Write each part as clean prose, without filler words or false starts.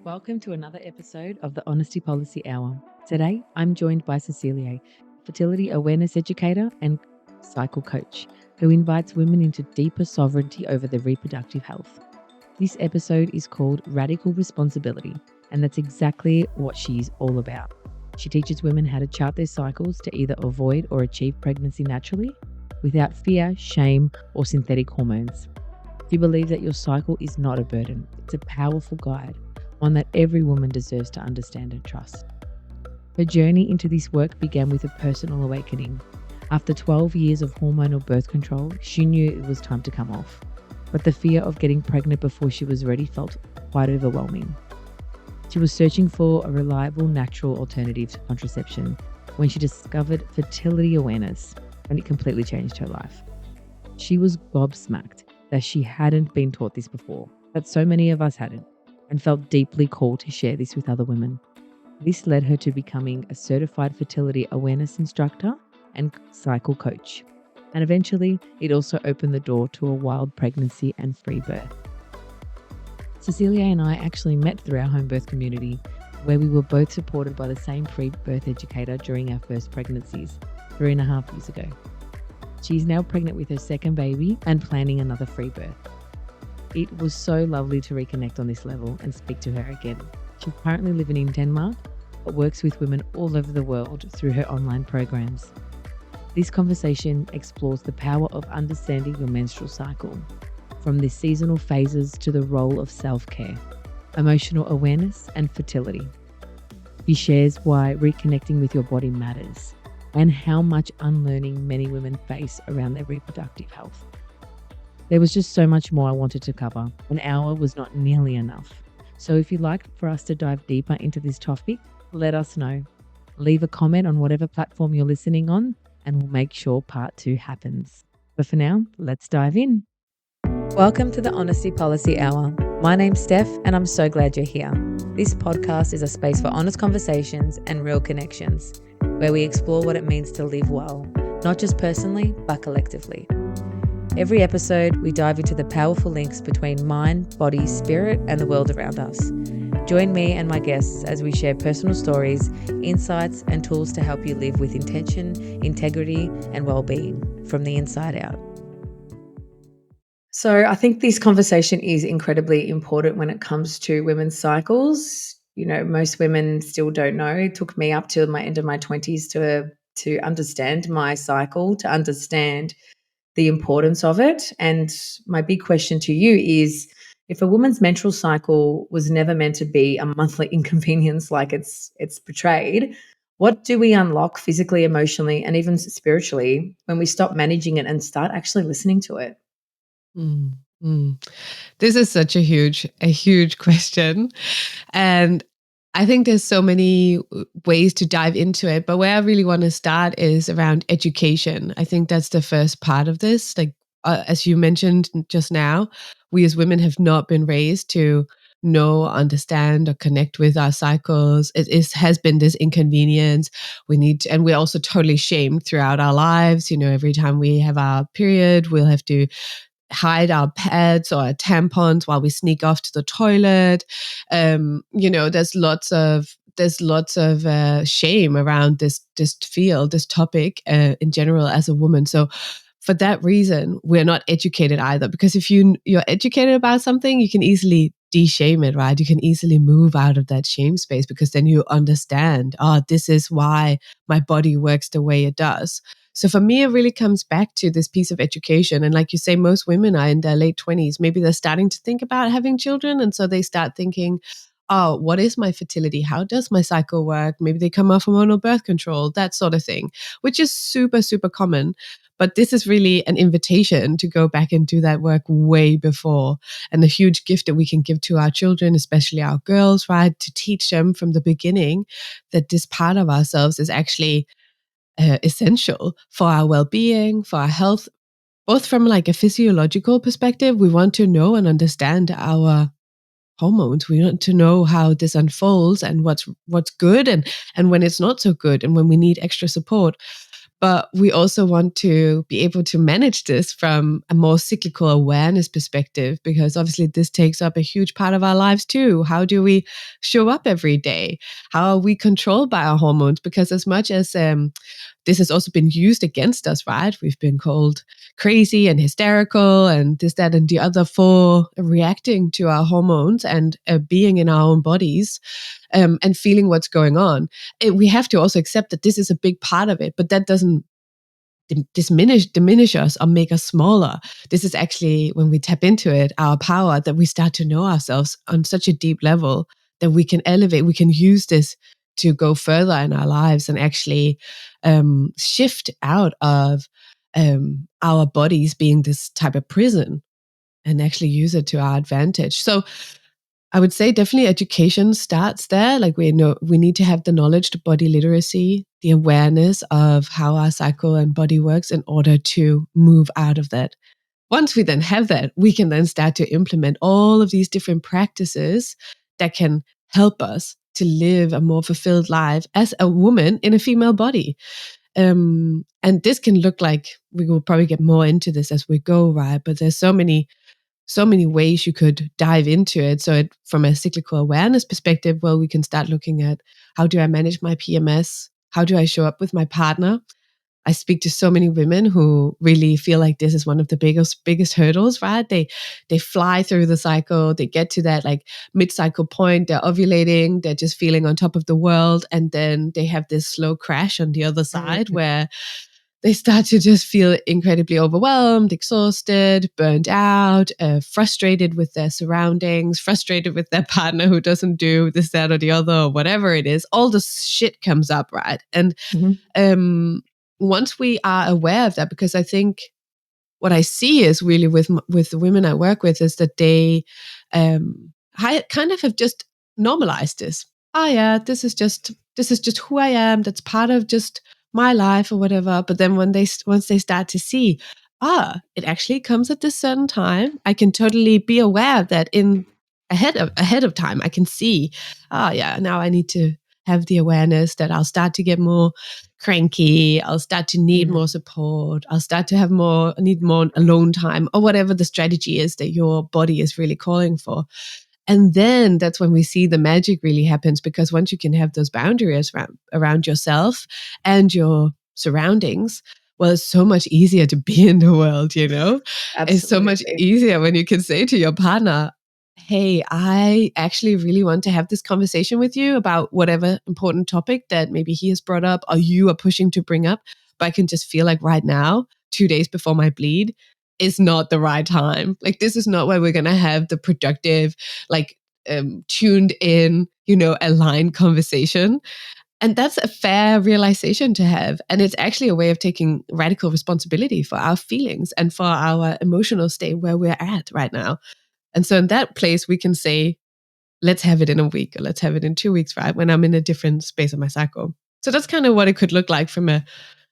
Welcome to another episode of the Honesty Policy Hour. Today, I'm joined by Cecilie, fertility awareness educator and cycle coach, who invites women into deeper sovereignty over their reproductive health. This episode is called Radical Responsibility, and that's exactly what she's all about. She teaches women how to chart their cycles to either avoid or achieve pregnancy naturally without fear, shame, or synthetic hormones. If you believe that your cycle is not a burden, it's a powerful guide, one that every woman deserves to understand and trust. Her journey into this work began with a personal awakening. After 12 years of hormonal birth control, she knew it was time to come off. But the fear of getting pregnant before she was ready felt quite overwhelming. She was searching for a reliable, natural alternative to contraception when she discovered fertility awareness, and it completely changed her life. She was gobsmacked that she hadn't been taught this before, that so many of us hadn't, and felt deeply called to share this with other women. This led her to becoming a certified fertility awareness instructor and cycle coach. And eventually, it also opened the door to a wild pregnancy and free birth. Cecilie and I actually met through our home birth community, where we were both supported by the same free birth educator during our first pregnancies 3.5 years ago. She's now pregnant with her second baby and planning another free birth. It was so lovely to reconnect on this level and speak to her again. She's currently living in Denmark, but works with women all over the world through her online programs. This conversation explores the power of understanding your menstrual cycle, from the seasonal phases to the role of self-care, emotional awareness, and fertility. She shares why reconnecting with your body matters and how much unlearning many women face around their reproductive health. There was just so much more I wanted to cover. An hour was not nearly enough. So if you'd like for us to dive deeper into this topic, let us know. Leave a comment on whatever platform you're listening on, and we'll make sure part 2 happens. But for now, let's dive in. Welcome to the Honesty Policy Hour. My name's Steph, and I'm so glad you're here. This podcast is a space for honest conversations and real connections, where we explore what it means to live well, not just personally, but collectively. Every episode, we dive into the powerful links between mind, body, spirit, and the world around us. Join me and my guests as we share personal stories, insights, and tools to help you live with intention, integrity, and well-being from the inside out. So I think this conversation is incredibly important when it comes to women's cycles. You know, most women still don't know. It took me up to my end of my 20s to understand my cycle, to understand the importance of it. And my big question to you is, if a woman's menstrual cycle was never meant to be a monthly inconvenience like it's portrayed, what do we unlock physically, emotionally, and even spiritually when we stop managing it and start actually listening to it? Mm, mm. This is such a huge question. And I think there's so many ways to dive into it, but where I really want to start is around education. I think that's the first part of this. Like, as you mentioned just now, we as women have not been raised to know, understand, or connect with our cycles. Has been this inconvenience. And we're also totally shamed throughout our lives. You know, every time we have our period, we'll have to hide our pads or our tampons while we sneak off to the toilet. There's lots of shame around this field, this topic in general as a woman. So for that reason, we're not educated either, because if you're educated about something, you can easily de-shame it, right? You can easily move out of that shame space, because then you understand, this is why my body works the way it does. So for me, it really comes back to this piece of education. And like you say, most women are in their late 20s. Maybe they're starting to think about having children. And so they start thinking, what is my fertility? How does my cycle work? Maybe they come off hormonal birth control, that sort of thing, which is super, super common. But this is really an invitation to go back and do that work way before. And the huge gift that we can give to our children, especially our girls, right? To teach them from the beginning that this part of ourselves is actually essential for our well-being, for our health, both from like a physiological perspective. We want to know and understand our hormones. We want to know how this unfolds and what's good and when it's not so good and when we need extra support. But we also want to be able to manage this from a more cyclical awareness perspective, because obviously this takes up a huge part of our lives too. How do we show up every day? How are we controlled by our hormones? Because as much as this has also been used against us, right? We've been called crazy and hysterical and this, that, and the other for reacting to our hormones and being in our own bodies and feeling what's going on. We have to also accept that this is a big part of it, but that doesn't diminish us or make us smaller. This is actually, when we tap into it, our power, that we start to know ourselves on such a deep level that we can elevate, we can use this to go further in our lives and actually shift out of our bodies being this type of prison and actually use it to our advantage. So I would say definitely education starts there. Like we need to have the knowledge, the body literacy, the awareness of how our cycle and body works in order to move out of that. Once we then have that, we can then start to implement all of these different practices that can help us to live a more fulfilled life as a woman in a female body. And this can look like, we will probably get more into this as we go, right? But there's so many ways you could dive into it. So from a cyclical awareness perspective, well, we can start looking at, how do I manage my PMS? How do I show up with my partner? I speak to so many women who really feel like this is one of the biggest hurdles, right? They fly through the cycle, they get to that like mid-cycle point, they're ovulating, they're just feeling on top of the world, and then they have this slow crash on the other side where they start to just feel incredibly overwhelmed, exhausted, burnt out, frustrated with their surroundings, frustrated with their partner who doesn't do this, that, or the other, or whatever it is. All this shit comes up, right? And once we are aware of that, because I think what I see is really with the women I work with is that they kind of have just normalized this. Oh yeah, this is just who I am. That's part of just my life or whatever. But then once they start to see, it actually comes at this certain time, I can totally be aware of that in ahead of time. I can see, yeah, now I need to have the awareness that I'll start to get more cranky, I'll start to need more support, I'll start to need more alone time, or whatever the strategy is that your body is really calling for. And then that's when we see the magic really happens, because once you can have those boundaries around yourself and your surroundings, well, it's so much easier to be in the world, you know? It's so much easier when you can say to your partner, hey, I actually really want to have this conversation with you about whatever important topic that maybe he has brought up or you are pushing to bring up. But I can just feel like right now, 2 days before my bleed, is not the right time. Like, this is not where we're going to have the productive, like, tuned in, aligned conversation. And that's a fair realization to have. And it's actually a way of taking radical responsibility for our feelings and for our emotional state where we're at right now. And so in that place, we can say, let's have it in a week, or let's have it in 2 weeks, right? When I'm in a different space of my cycle. So that's kind of what it could look like from a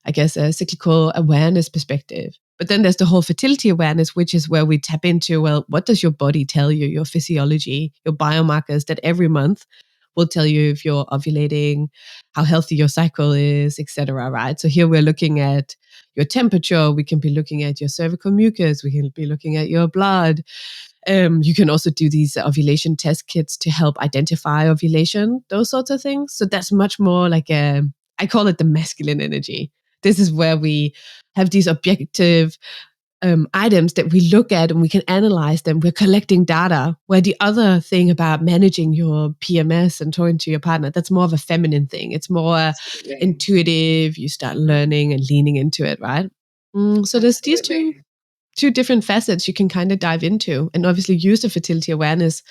cyclical awareness perspective. But then there's the whole fertility awareness, which is where we tap into, well, what does your body tell you, your physiology, your biomarkers that every month will tell you if you're ovulating, how healthy your cycle is, etc. Right? So here we're looking at your temperature. We can be looking at your cervical mucus. We can be looking at your blood. You can also do these ovulation test kits to help identify ovulation, those sorts of things. So that's much more like I call it the masculine energy. This is where we have these objective items that we look at and we can analyze them. We're collecting data, where the other thing about managing your PMS and talking to your partner, that's more of a feminine thing. It's more intuitive. You start learning and leaning into it, right? So there's these two different facets you can kind of dive into, and obviously use the fertility awareness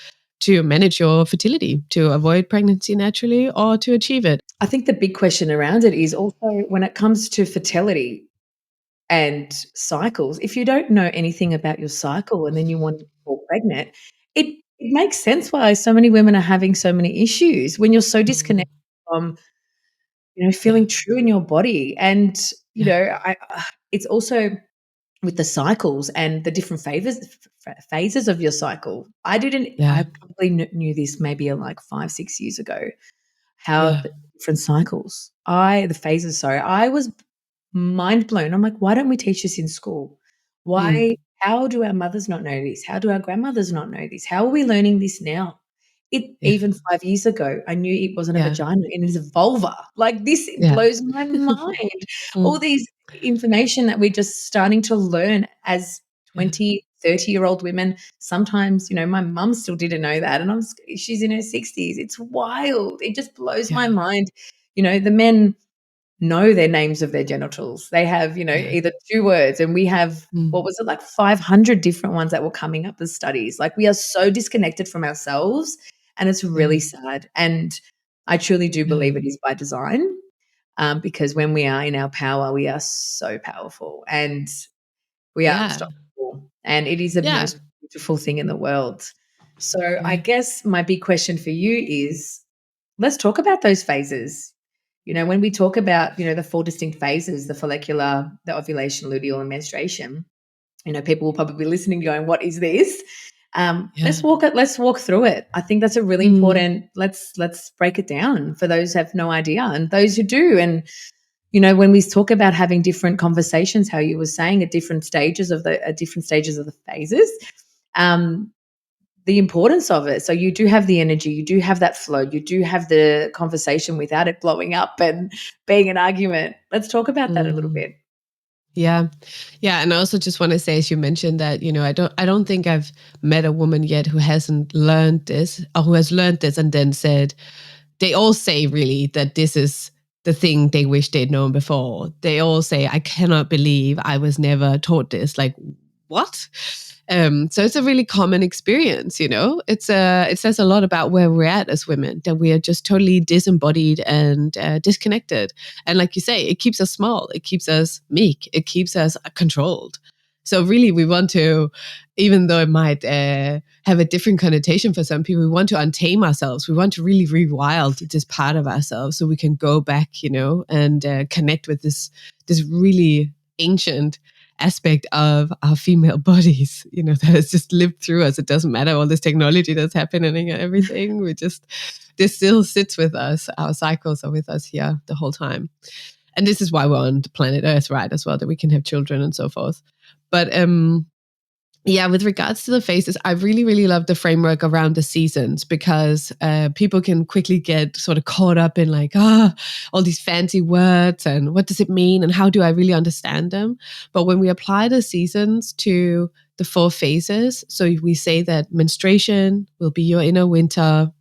to manage your fertility, to avoid pregnancy naturally or to achieve it. I think the big question around it is also, when it comes to fertility and cycles, if you don't know anything about your cycle and then you want to fall pregnant, it makes sense why so many women are having so many issues when you're so disconnected from, feeling true in your body. And, it's also with the cycles and the different phases of your cycle. I probably knew this maybe like 5-6 years ago, how the different cycles, the phases, sorry. I was mind blown. I'm like, why don't we teach this in school? Why? Mm. How do our mothers not know this? How do our grandmothers not know this? How are we learning this now? Yeah. Even 5 years ago, I knew it wasn't a Yeah. vagina, it is a vulva. Like, this Yeah. blows my mind. All Mm. these information that we're just starting to learn as Yeah. 20, 30-year-old women. Sometimes, my mum still didn't know that, and she's in her 60s. It's wild. It just blows my Yeah. mind. The men know their names of their genitals. They have, Yeah. either 2 words, and we have, Mm. what was it, like 500 different ones that were coming up as studies. Like, we are so disconnected from ourselves, and it's Yeah. really sad. And I truly do Yeah. believe it is by design, because when we are in our power, we are so powerful and we are Yeah. unstoppable. And it is the Yeah. most beautiful thing in the world. So I Yeah. guess my big question for you is, let's talk about those phases. When we talk about, the 4 distinct phases, the follicular, the ovulation, luteal, and menstruation, people will probably be listening going, what is this? Yeah. Let's walk through it. I think that's a really Mm. important, let's break it down for those who have no idea and those who do. And, when we talk about having different conversations, how you were saying at different stages of the phases, um, the importance of it. So you do have the energy, you do have that flow, you do have the conversation without it blowing up and being an argument. Let's talk about that a little Mm. bit. Yeah. Yeah. And I also just want to say, as you mentioned that, I don't think I've met a woman yet who hasn't learned this or who has learned this and then said, they all say really that this is the thing they wish they'd known before. They all say, I cannot believe I was never taught this. Like, what? So it's a really common experience, it says a lot about where we're at as women, that we are just totally disembodied and disconnected. And like you say, it keeps us small, it keeps us meek, it keeps us controlled. So really, we want to, even though it might have a different connotation for some people, we want to untame ourselves. We want to really rewild this part of ourselves so we can go back, and connect with this really ancient aspect of our female bodies, that has just lived through us. It doesn't matter all this technology that's happening and everything. This still sits with us. Our cycles are with us here the whole time. And this is why we're on the planet Earth, right, as well, that we can have children and so forth. But yeah, with regards to the phases, I really, really love the framework around the seasons, because people can quickly get sort of caught up in like, all these fancy words and what does it mean and how do I really understand them? But when we apply the seasons to the 4 phases, so we say that menstruation will be your inner winter,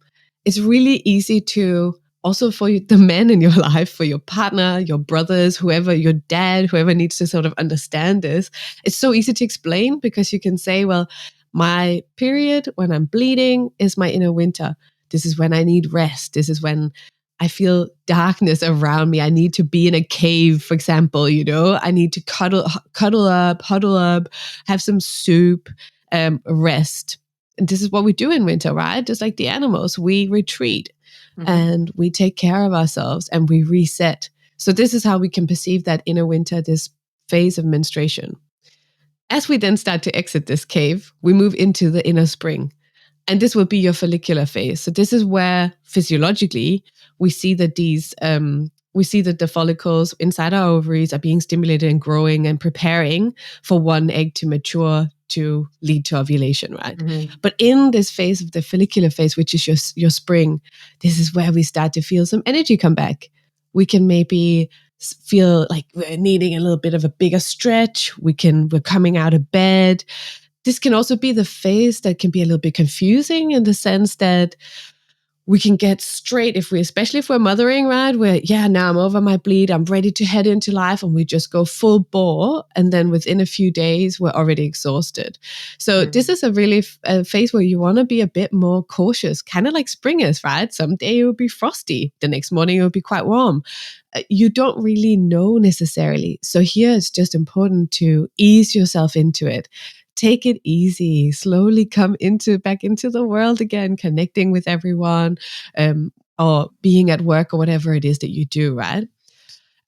it's really easy to also for the men in your life, for your partner, your brothers, whoever, your dad, whoever needs to sort of understand this. It's so easy to explain because you can say, well, my period when I'm bleeding is my inner winter. This is when I need rest. This is when I feel darkness around me. I need to be in a cave, for example, I need to cuddle up, huddle up, have some soup, rest. And this is what we do in winter, right? Just like the animals, we retreat and we take care of ourselves and we reset. So this is how we can perceive that inner winter, this phase of menstruation. As we then start to exit this cave, we move into the inner spring. And this will be your follicular phase. So this is where physiologically we see that the follicles inside our ovaries are being stimulated and growing and preparing for one egg to mature to lead to ovulation, right? Mm-hmm. But in this phase of the follicular phase, which is your spring, this is where we start to feel some energy come back. We can maybe feel like we're needing a little bit of a bigger stretch. We're coming out of bed. This can also be the phase that can be a little bit confusing in the sense that we can get straight especially if we're mothering, right? Now I'm over my bleed, I'm ready to head into life, and we just go full bore. And then within a few days, we're already exhausted. So this is a really a phase where you want to be a bit more cautious, kind of like spring is, right? Someday it will be frosty. The next morning it will be quite warm. You don't really know necessarily. So here it's just important to ease yourself into it. Take it easy, slowly come back into the world again, connecting with everyone, or being at work or whatever it is that you do, right?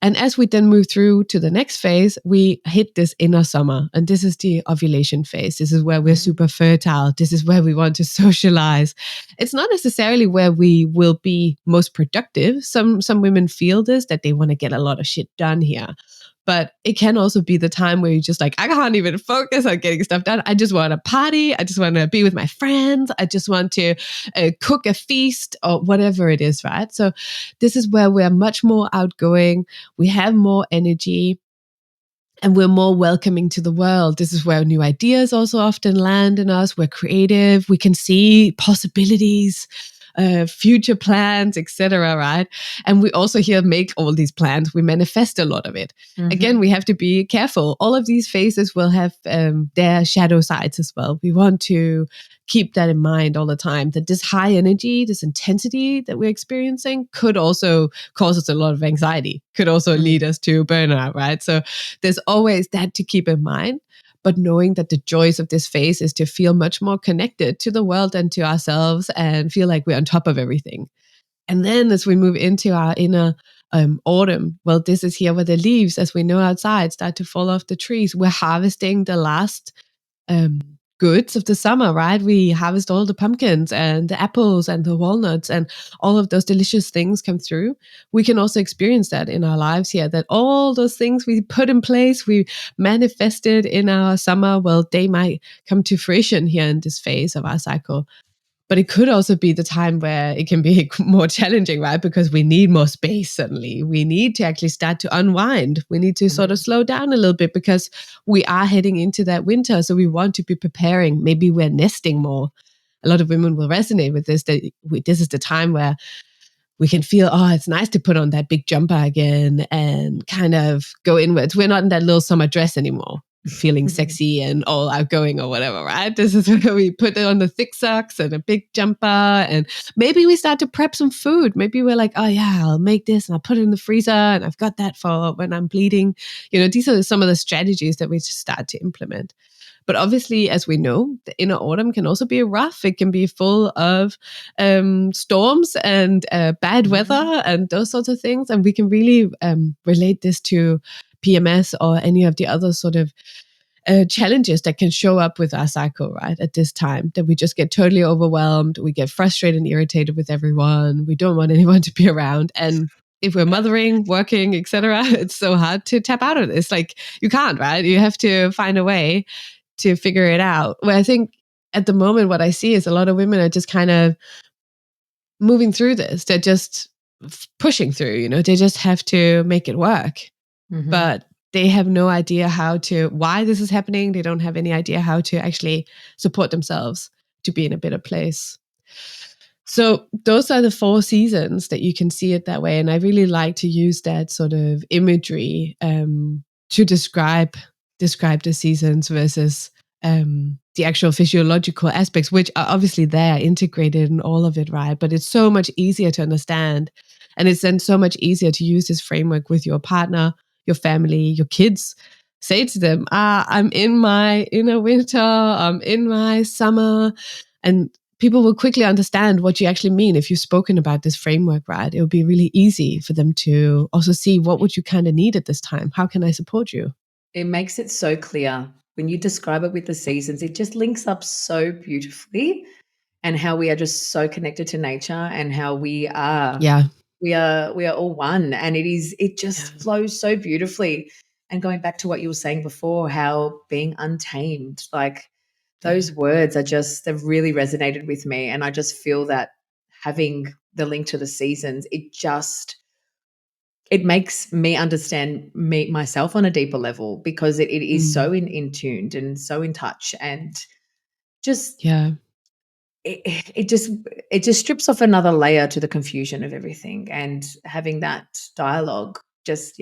And as we then move through to the next phase, we hit this inner summer. And this is the ovulation phase. This is where we're super fertile. This is where we want to socialize. It's not necessarily where we will be most productive. Some women feel this, that they want to get a lot of shit done here. But it can also be the time where you're just like, I can't even focus on getting stuff done. I just want to party. I just want to be with my friends. I just want to cook a feast or whatever it is, right? So this is where we're much more outgoing. We have more energy. And we're more welcoming to the world. This is where new ideas also often land in us. We're creative. We can see possibilities, future plans, etc. Right? And we also here make all these plans. We manifest a lot of it. Mhm. Again, we have to be careful. All of these phases will have their shadow sides as well. We want to keep that in mind all the time, that this high energy, this intensity that we're experiencing could also cause us a lot of anxiety, could also lead us to burnout, right? So there's always that to keep in mind. But knowing that the joys of this phase is to feel much more connected to the world and to ourselves and feel like we're on top of everything. And then as we move into our inner autumn, well, this is here where the leaves, as we know outside, start to fall off the trees. We're harvesting the last goods of the summer, right? We harvest all the pumpkins and the apples and the walnuts, and all of those delicious things come through. We can also experience that in our lives here, that all those things we put in place, we manifested in our summer, well, they might come to fruition here in this phase of our cycle. But it could also be the time where it can be more challenging, right? Because we need more space suddenly. We need to actually start to unwind. We need to sort of slow down a little bit because we are heading into that winter. So we want to be preparing. Maybe we're nesting more. A lot of women will resonate with this, that this is the time where we can feel, oh, it's nice to put on that big jumper again and kind of go inwards. We're not in that little summer dress anymore, feeling sexy and all outgoing or whatever, right? This is where we put on the thick socks and a big jumper, and maybe we start to prep some food. Maybe we're like, oh yeah, I'll make this and I'll put it in the freezer and I've got that for when I'm bleeding. These are some of the strategies that we just start to implement. But obviously, as we know, the inner autumn can also be rough. It can be full of storms and bad weather and those sorts of things. And we can really relate this to PMS or any of the other sort of challenges that can show up with our cycle, right? At this time, that we just get totally overwhelmed. We get frustrated and irritated with everyone. We don't want anyone to be around. And if we're mothering, working, etc., it's so hard to tap out of this. Like you can't, right? You have to find a way to figure it out. Where I think at the moment, what I see is a lot of women are just kind of moving through this. They're just pushing through, they just have to make it work. But they have no idea why this is happening. They don't have any idea how to actually support themselves to be in a better place. So those are the 4 seasons that you can see it that way. And I really like to use that sort of imagery to describe the seasons versus the actual physiological aspects, which are obviously there, integrated in all of it, right? But it's so much easier to understand. And it's then so much easier to use this framework with your partner, your family, your kids. Say to them, I'm in my inner winter, I'm in my summer. And people will quickly understand what you actually mean if you've spoken about this framework, right? It will be really easy for them to also see what would you kind of need at this time? How can I support you? It makes it so clear. When you describe it with the seasons, it just links up so beautifully, and how we are just so connected to nature, and how we are all one, and it just flows so beautifully. And going back to what you were saying before, how being untamed, like those words they've really resonated with me. And I just feel that having the link to the seasons, it makes me understand myself on a deeper level, because it is so in tuned and so in touch, and just it just strips off another layer to the confusion of everything. And having that dialogue, just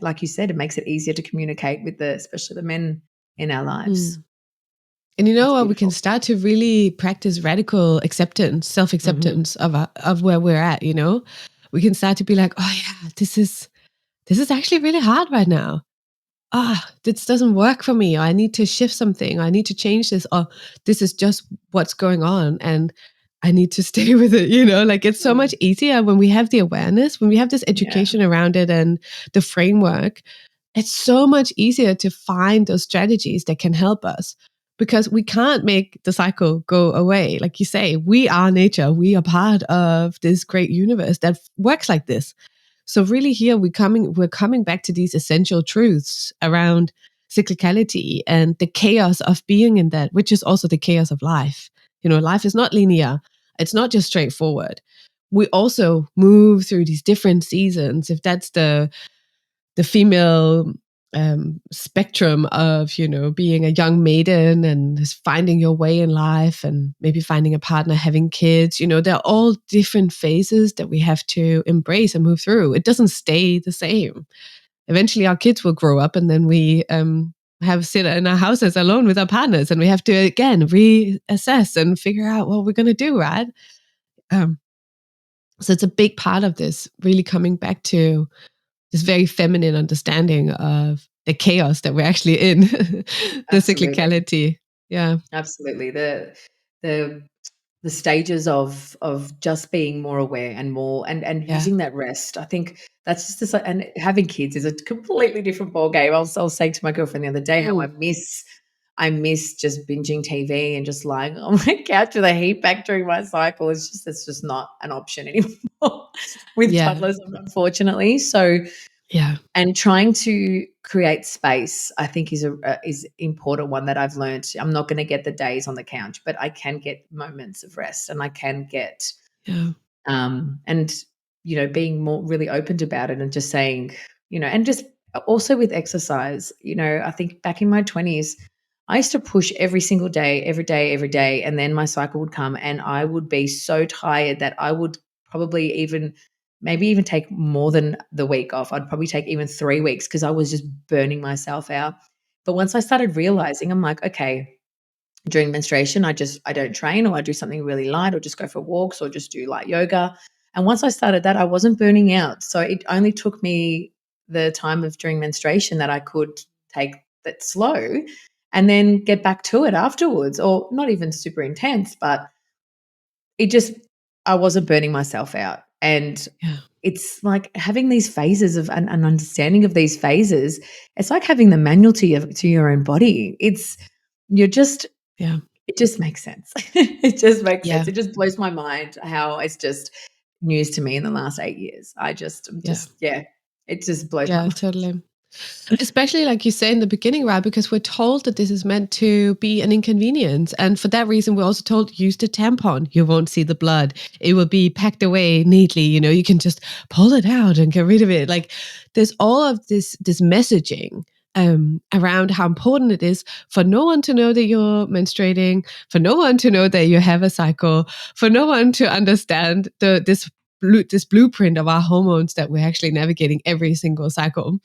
like you said, it makes it easier to communicate with especially the men in our lives. And It's what? We can beautiful. start to really practice radical acceptance, self-acceptance of where we're at, We can start to be like, oh yeah, this is actually really hard right now. This doesn't work for me. Or I need to shift something. Or I need to change this. Or this is just what's going on. And I need to stay with it, Like it's so much easier when we have the awareness, when we have this education around it and the framework. It's so much easier to find those strategies that can help us, because we can't make the cycle go away. Like you say, we are nature. We are part of this great universe that works like this. So really here we're coming back to these essential truths around cyclicality and the chaos of being in that, which is also the chaos of life. Life is not linear. It's not just straightforward. We also move through these different seasons. If that's the female spectrum of, being a young maiden and just finding your way in life and maybe finding a partner, having kids, they're all different phases that we have to embrace and move through. It doesn't stay the same. Eventually our kids will grow up and then we have sit in our houses alone with our partners and we have to, again, reassess and figure out what we're going to do, right? So it's a big part of this, really coming back to this very feminine understanding of the chaos that we're actually in, the Absolutely. cyclicality. Yeah. Absolutely. The stages of just being more aware and more and Yeah. using that rest. I think that's just and having kids is a completely different ball game. I was saying to my girlfriend the other day how I miss just binging TV and just lying on my couch with a heat back during my cycle. It's just not an option anymore with Yeah. toddlers, unfortunately. So Yeah. and trying to create space, I think, is important one that I've learned. I'm not going to get the days on the couch, but I can get moments of rest, and I can get Yeah. and being more really open about it and just saying, and just also with exercise. I think back in my 20s, I used to push every single day, every day, every day, and then my cycle would come, and I would be so tired that I would probably maybe even take more than the week off. I'd probably take even 3 weeks because I was just burning myself out. But once I started realizing, I'm like, okay, during menstruation, I don't train, or I do something really light, or just go for walks, or just do light yoga. And once I started that, I wasn't burning out. So it only took me the time of during menstruation that I could take that slow and then get back to it afterwards, or not even super intense, but it just, I wasn't burning myself out. And Yeah. it's like having these phases of an understanding of these phases. It's like having the manual to your own body. You're just, Yeah. it just makes sense. It just makes Yeah. sense. It just blows my mind how it's just news to me in the last 8 years. Yeah. Yeah, it just blows my Yeah, mind. totally. Especially like you say in the beginning, right? Because we're told that this is meant to be an inconvenience. And for that reason, we're also told use the tampon. You won't see the blood. It will be packed away neatly. You can just pull it out and get rid of it. Like there's all of this messaging around how important it is for no one to know that you're menstruating, for no one to know that you have a cycle, for no one to understand this blueprint of our hormones that we're actually navigating every single cycle.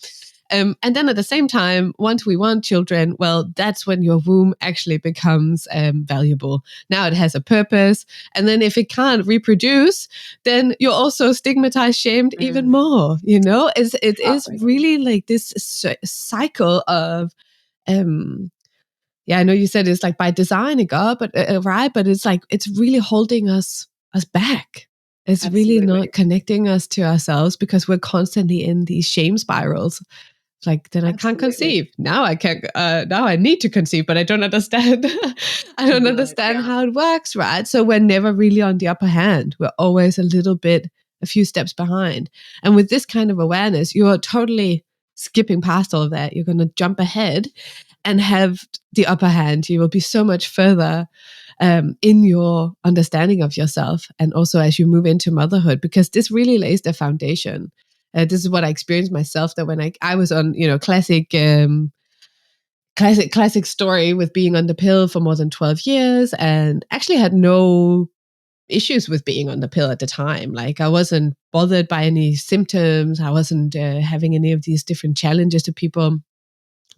And then at the same time, once we want children, well, that's when your womb actually becomes valuable. Now it has a purpose. And then if it can't reproduce, then you're also stigmatized, shamed even more. It is Heartbreaking. really like this cycle of, yeah, I know you said it's like by design, right? But it's like, it's really holding us back. It's really Absolutely. not connecting us to ourselves because we're constantly in these shame spirals. Like, then I can't Absolutely. conceive. Now I can. Now I need to conceive, but I don't understand. I You don't don't, understand yeah. how it works, right? So we're never really on the upper hand. We're always a few steps behind. And with this kind of awareness, you are totally skipping past all of that. You're going to jump ahead and have the upper hand. You will be so much further in your understanding of yourself, and also as you move into motherhood, because this really lays the foundation. This is what I experienced myself, that when I was on, classic story with being on the pill for more than 12 years and actually had no issues with being on the pill at the time. Like I wasn't bothered by any symptoms. I wasn't having any of these different challenges that people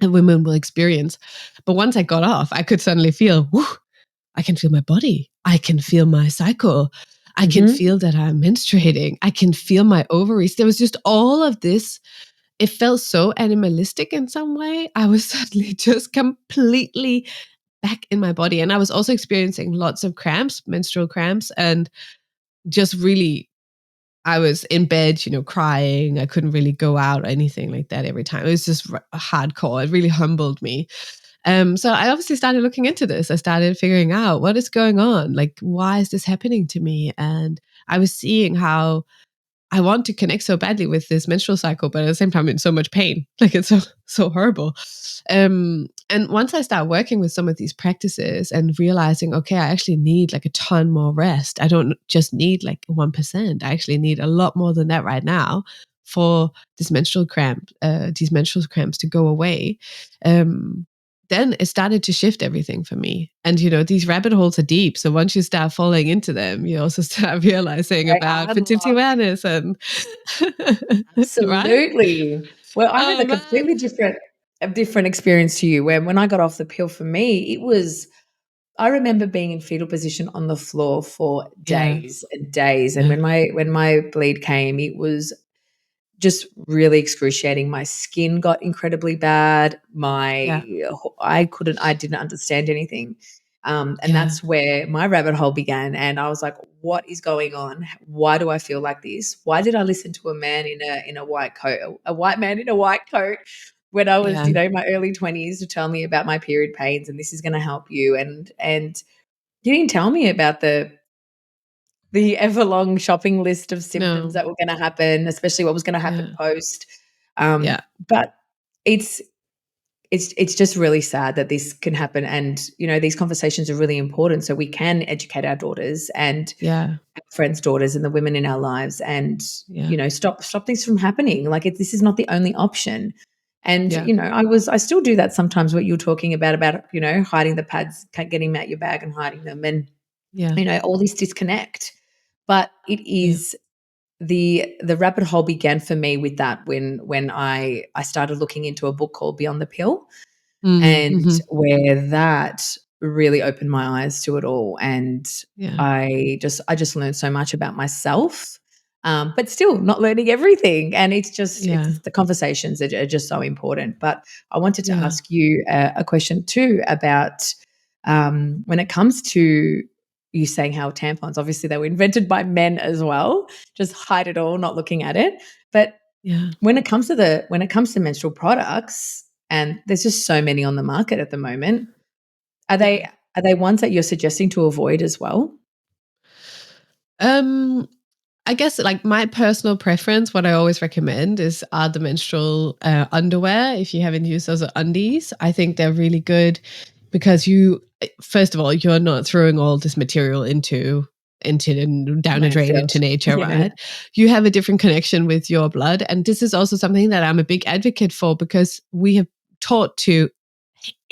and women will experience. But once I got off, I could suddenly feel, whew, I can feel my body. I can feel my cycle. I can Mhm. feel that I'm menstruating. I can feel my ovaries. There was just all of this. It felt so animalistic in some way. I was suddenly just completely back in my body. And I was also experiencing lots of cramps, menstrual cramps, and just really, I was in bed, crying. I couldn't really go out or anything like that every time. It was just hardcore. It really humbled me. So I obviously started looking into this. I started figuring out what is going on. Like, why is this happening to me? And I was seeing how I want to connect so badly with this menstrual cycle, but at the same time, in so much pain. Like it's so horrible. And once I start working with some of these practices and realizing, okay, I actually need like a ton more rest. I don't just need like 1%. I actually need a lot more than that right now for these menstrual cramps to go away. Then it started to shift everything for me. And, these rabbit holes are deep. So once you start falling into them, you also start realizing They about fertility unlock. awareness and, right? Absolutely. Well, I had Oh, a man. completely different experience to you, when I got off the pill, for me, it was, I remember being in fetal position on the floor for Yeah. days and days. And Yeah. when my bleed came, it was just really excruciating. My skin got incredibly bad. Yeah. I didn't understand anything. And Yeah. that's where my rabbit hole began. And I was like, what is going on? Why do I feel like this? Why did I listen to a man in a white coat, a white man in a white coat, when I was, Yeah. in my early 20s, to tell me about my period pains and this is going to help you? And he didn't tell me about the ever long shopping list of symptoms No. that were going to happen, especially what was going to happen Yeah. post. Yeah. But it's it's just really sad that this can happen, and these conversations are really important, so we can educate our daughters and Yeah. our friends' daughters and the women in our lives, and Yeah. stop things from happening. Like, this is not the only option. And Yeah. I still do that sometimes. What you're talking about hiding the pads, getting them out your bag and hiding them, and Yeah. all this disconnect. But it Yeah. is the rabbit hole began for me with that, when I started looking into a book called Beyond the Pill, and Mm-hmm. where that really opened my eyes to it all. And Yeah. I just learned so much about myself, but still not learning everything. And Yeah. it's the conversations are just so important. But I wanted to Yeah. ask you a question too about, when it comes to you saying how tampons, obviously they were invented by men as well, just hide it all, not looking at it. But Yeah. when it comes to menstrual products, and there's just so many on the market at the moment, are Yeah. they ones that you're suggesting to avoid as well? Um, I guess like my personal preference, what I always recommend are the menstrual underwear. If you haven't used those, are undies. I think they're really good because first of all, you're not throwing all this material down a drain Landfill. into nature, Yeah, right? You have a different connection with your blood, and this is also something that I'm a big advocate for because we have taught to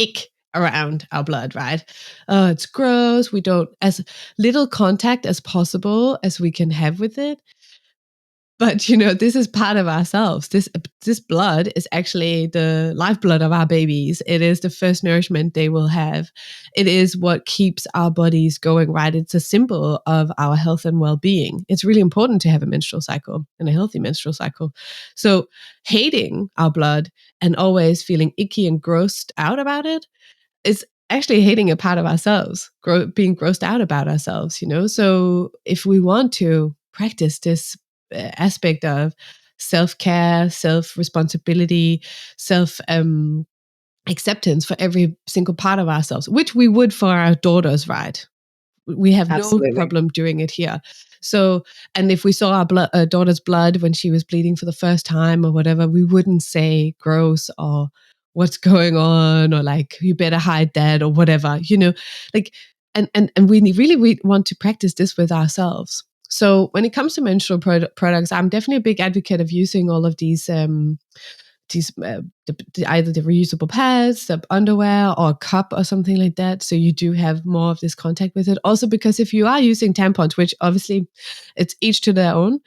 ick around our blood, right? It's gross. We don't, as little contact as possible as we can have with it. But this is part of ourselves. This blood is actually the lifeblood of our babies. It is the first nourishment they will have. It is what keeps our bodies going, right? It's a symbol of our health and well-being. It's really important to have a menstrual cycle and a healthy menstrual cycle. So hating our blood and always feeling icky and grossed out about it is actually hating a part of ourselves, being grossed out about ourselves. So if we want to practice this aspect of self-care, self-responsibility, self acceptance for every single part of ourselves, which we would for our daughters, right? We have no absolutely. problem doing it here. So, and if we saw our daughter's blood when she was bleeding for the first time or whatever, we wouldn't say gross or what's going on or like you better hide that or whatever, like, and we want to practice this with ourselves. So when it comes to menstrual products, I'm definitely a big advocate of using all of these either the reusable pads, the underwear, or a cup or something like that. So you do have more of this contact with it. Also, because if you are using tampons, which obviously it's each to their own,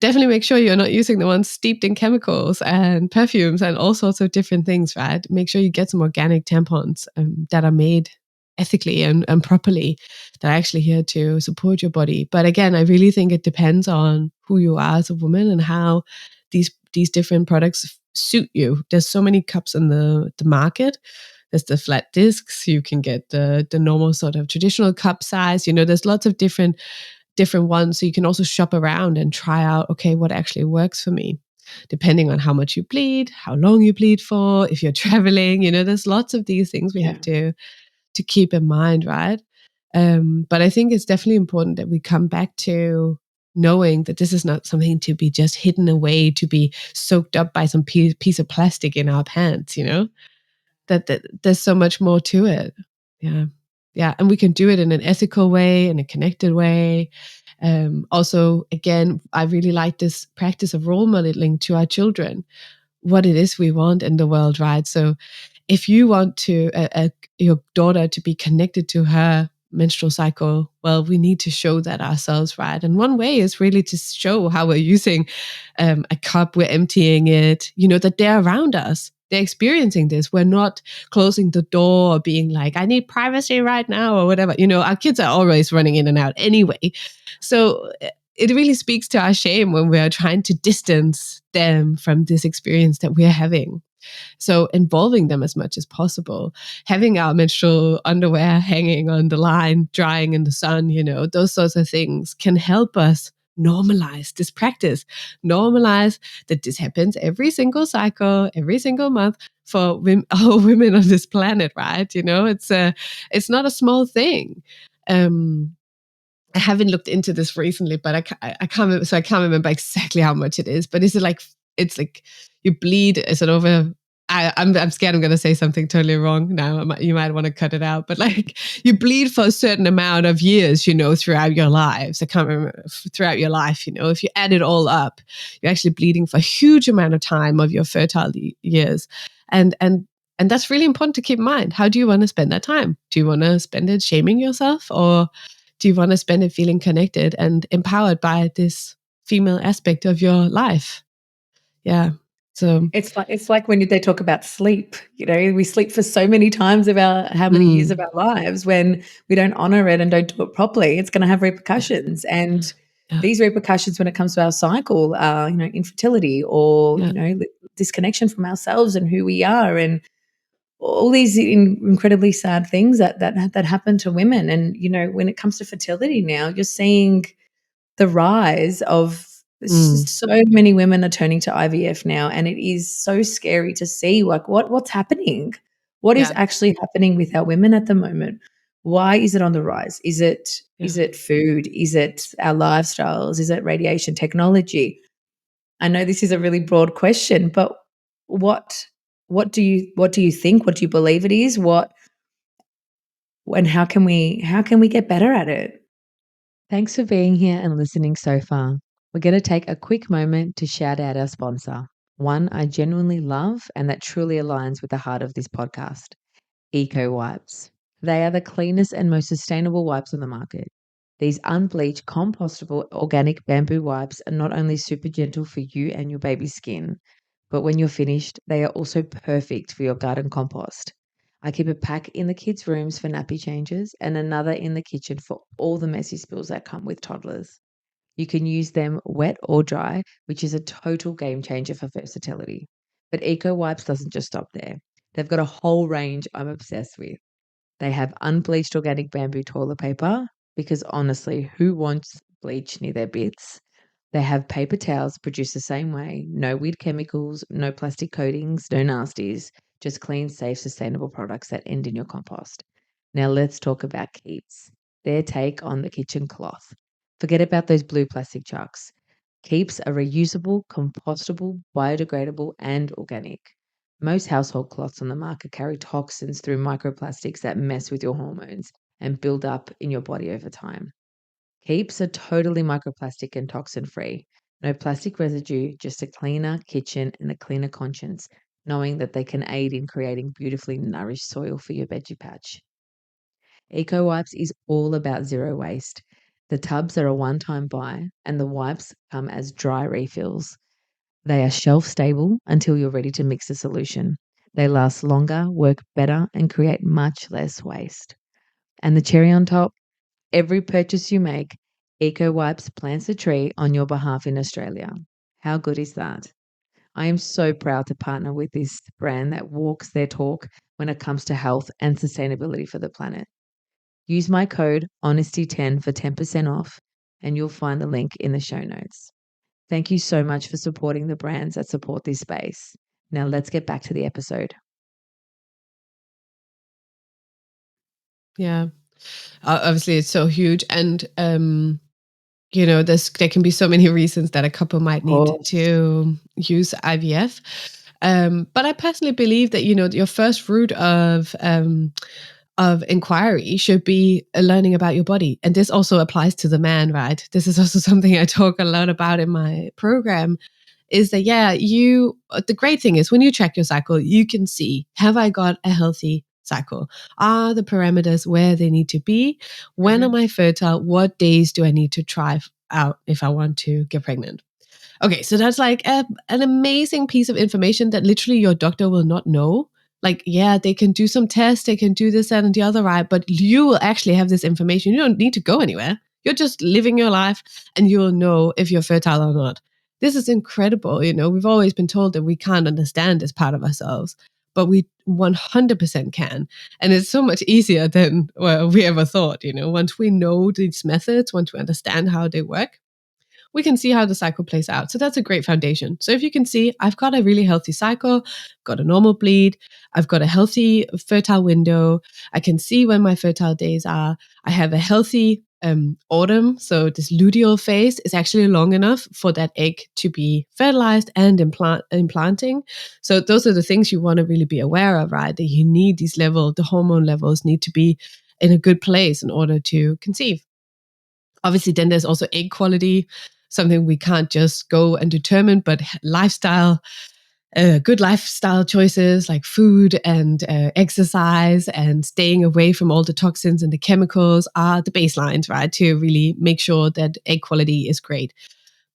definitely make sure you're not using the ones steeped in chemicals and perfumes and all sorts of different things, right? Make sure you get some organic tampons that are made ethically and properly, that are actually here to support your body. But again, I really think it depends on who you are as a woman and how these different products suit you. There's so many cups in the market. There's the flat discs. You can get the normal sort of traditional cup size. There's lots of different ones. So you can also shop around and try out, okay, what actually works for me, depending on how much you bleed, how long you bleed for, if you're traveling. There's lots of these things we Yeah. have to keep in mind, right? But I think it's definitely important that we come back to knowing that this is not something to be just hidden away, to be soaked up by some piece of plastic in our pants, that there's so much more to it. Yeah. And we can do it in an ethical way, in a connected way. Also, again, I really like this practice of role modeling to our children what it is we want in the world, right? So if you want to your daughter to be connected to her menstrual cycle, well, we need to show that ourselves, right? And one way is really to show how we're using a cup, we're emptying it, that they're around us. They're experiencing this. We're not closing the door or being like, I need privacy right now or whatever. Our kids are always running in and out anyway. So it really speaks to our shame when we're trying to distance them from this experience that we're having. So involving them as much as possible, having our menstrual underwear hanging on the line, drying in the sun, those sorts of things can help us normalize this practice, normalize that this happens every single cycle, every single month for all women on this planet, right? It's not a small thing. I haven't looked into this recently, but I can't remember, so I can't remember exactly how much it is. But is it like, it's like you bleed? Is it over? I'm scared I'm going to say something totally wrong now. You might want to cut it out. But like you bleed for a certain amount of years, throughout your lives. I can't remember, throughout your life, if you add it all up, you're actually bleeding for a huge amount of time of your fertile years. And that's really important to keep in mind. How do you want to spend that time? Do you want to spend it shaming yourself, or do you want to spend it feeling connected and empowered by this female aspect of your life? Yeah. So it's like when they talk about sleep, we sleep for so many times of how many years of our lives. When we don't honor it and don't do it properly, it's going to have repercussions. And these repercussions, when it comes to our cycle, are, infertility or, disconnection from ourselves and who we are, and all these incredibly sad things that happen to women. And, when it comes to fertility now, you're seeing the rise of so many women are turning to IVF now, and it is so scary to see like what's happening. What is actually happening with our women at the moment? Why is it on the rise? Is it food? Is it our lifestyles? Is it radiation technology? I know this is a really broad question, but what do you think? What do you believe it is? And how can we get better at it? Thanks for being here and listening so far. We're going to take a quick moment to shout out our sponsor, one I genuinely love and that truly aligns with the heart of this podcast, Eco Wipes. They are the cleanest and most sustainable wipes on the market. These unbleached, compostable, organic bamboo wipes are not only super gentle for you and your baby's skin, but when you're finished, they are also perfect for your garden compost. I keep a pack in the kids' rooms for nappy changes and another in the kitchen for all the messy spills that come with toddlers. You can use them wet or dry, which is a total game changer for versatility. But Eco Wipes doesn't just stop there. They've got a whole range I'm obsessed with. They have unbleached organic bamboo toilet paper because honestly, who wants bleach near their bits? They have paper towels produced the same way, no weird chemicals, no plastic coatings, no nasties, just clean, safe, sustainable products that end in your compost. Now let's talk about Keeps, their take on the kitchen cloth. Forget about those blue plastic chucks. Keeps are reusable, compostable, biodegradable, and organic. Most household cloths on the market carry toxins through microplastics that mess with your hormones and build up in your body over time. Keeps are totally microplastic and toxin free. No plastic residue, just a cleaner kitchen and a cleaner conscience, knowing that they can aid in creating beautifully nourished soil for your veggie patch. Eco Wipes is all about zero waste. The tubs are a one-time buy and the wipes come as dry refills. They are shelf stable until you're ready to mix the solution. They last longer, work better, and create much less waste. And the cherry on top, every purchase you make, Eco Wipes plants a tree on your behalf in Australia. How good is that? I am so proud to partner with this brand that walks their talk when it comes to health and sustainability for the planet. Use my code HONESTY10 for 10% off, and you'll find the link in the show notes. Thank you so much for supporting the brands that support this space. Now let's get back to the episode. Yeah. Obviously, it's so huge. And there can be so many reasons that a couple might Of need course. to use IVF. But I personally believe that, your first route of inquiry should be learning about your body. And this also applies to the man, right? This is also something I talk a lot about in my program, is that, the great thing is when you check your cycle, you can see, have I got a healthy cycle? Are the parameters where they need to be? When am Mhm. I fertile? What days do I need to try out if I want to get pregnant? Okay, so that's like an amazing piece of information that literally your doctor will not know. Like, yeah, they can do some tests, they can do this, that, and the other, right? But you will actually have this information. You don't need to go anywhere. You're just living your life and you will know if you're fertile or not. This is incredible. We've always been told that we can't understand this part of ourselves, but we 100% can. And it's so much easier than we ever thought. Once we know these methods, once we understand how they work, we can see how the cycle plays out. So that's a great foundation. So if you can see, I've got a really healthy cycle, got a normal bleed, I've got a healthy fertile window, I can see when my fertile days are, I have a healthy autumn. So this luteal phase is actually long enough for that egg to be fertilized and implanting. So those are the things you want to really be aware of, right? That you need the hormone levels need to be in a good place in order to conceive. Obviously, then there's also egg quality, something we can't just go and determine, but lifestyle, good lifestyle choices like food and exercise and staying away from all the toxins and the chemicals are the baselines, right? To really make sure that egg quality is great.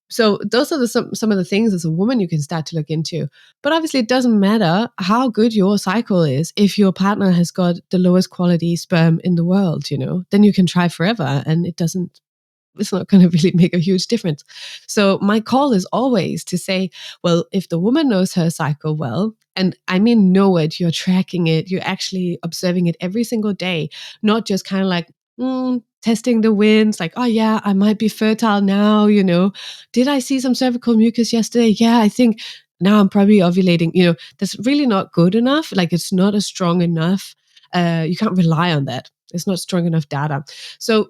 So those are some of the things as a woman you can start to look into. But obviously, it doesn't matter how good your cycle is if your partner has got the lowest quality sperm in the world. Then you can try forever, and it's not going to really make a huge difference. So my call is always to say, well, if the woman knows her cycle well, and I mean know it, you're tracking it, you're actually observing it every single day, not just kind of like testing the winds, like, oh yeah, I might be fertile now. Did I see some cervical mucus yesterday? Yeah, I think now I'm probably ovulating. That's really not good enough. Like, it's not a strong enough. You can't rely on that. It's not strong enough data. So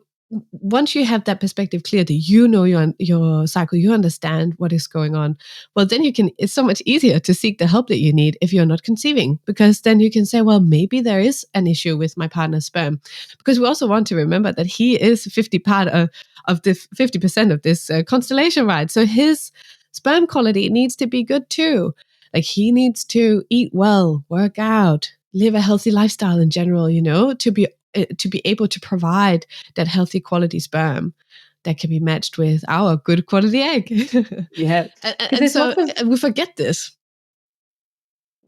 once you have that perspective clear, that your cycle, you understand what is going on, well, then it's so much easier to seek the help that you need if you're not conceiving, because then you can say, well, maybe there is an issue with my partner's sperm. Because we also want to remember that he is 50% of this constellation, right? So his sperm quality needs to be good too. Like, he needs to eat well, work out, live a healthy lifestyle in general, to be able to provide that healthy quality sperm that can be matched with our good quality egg. Yeah, and, because and there's so lots of we forget this.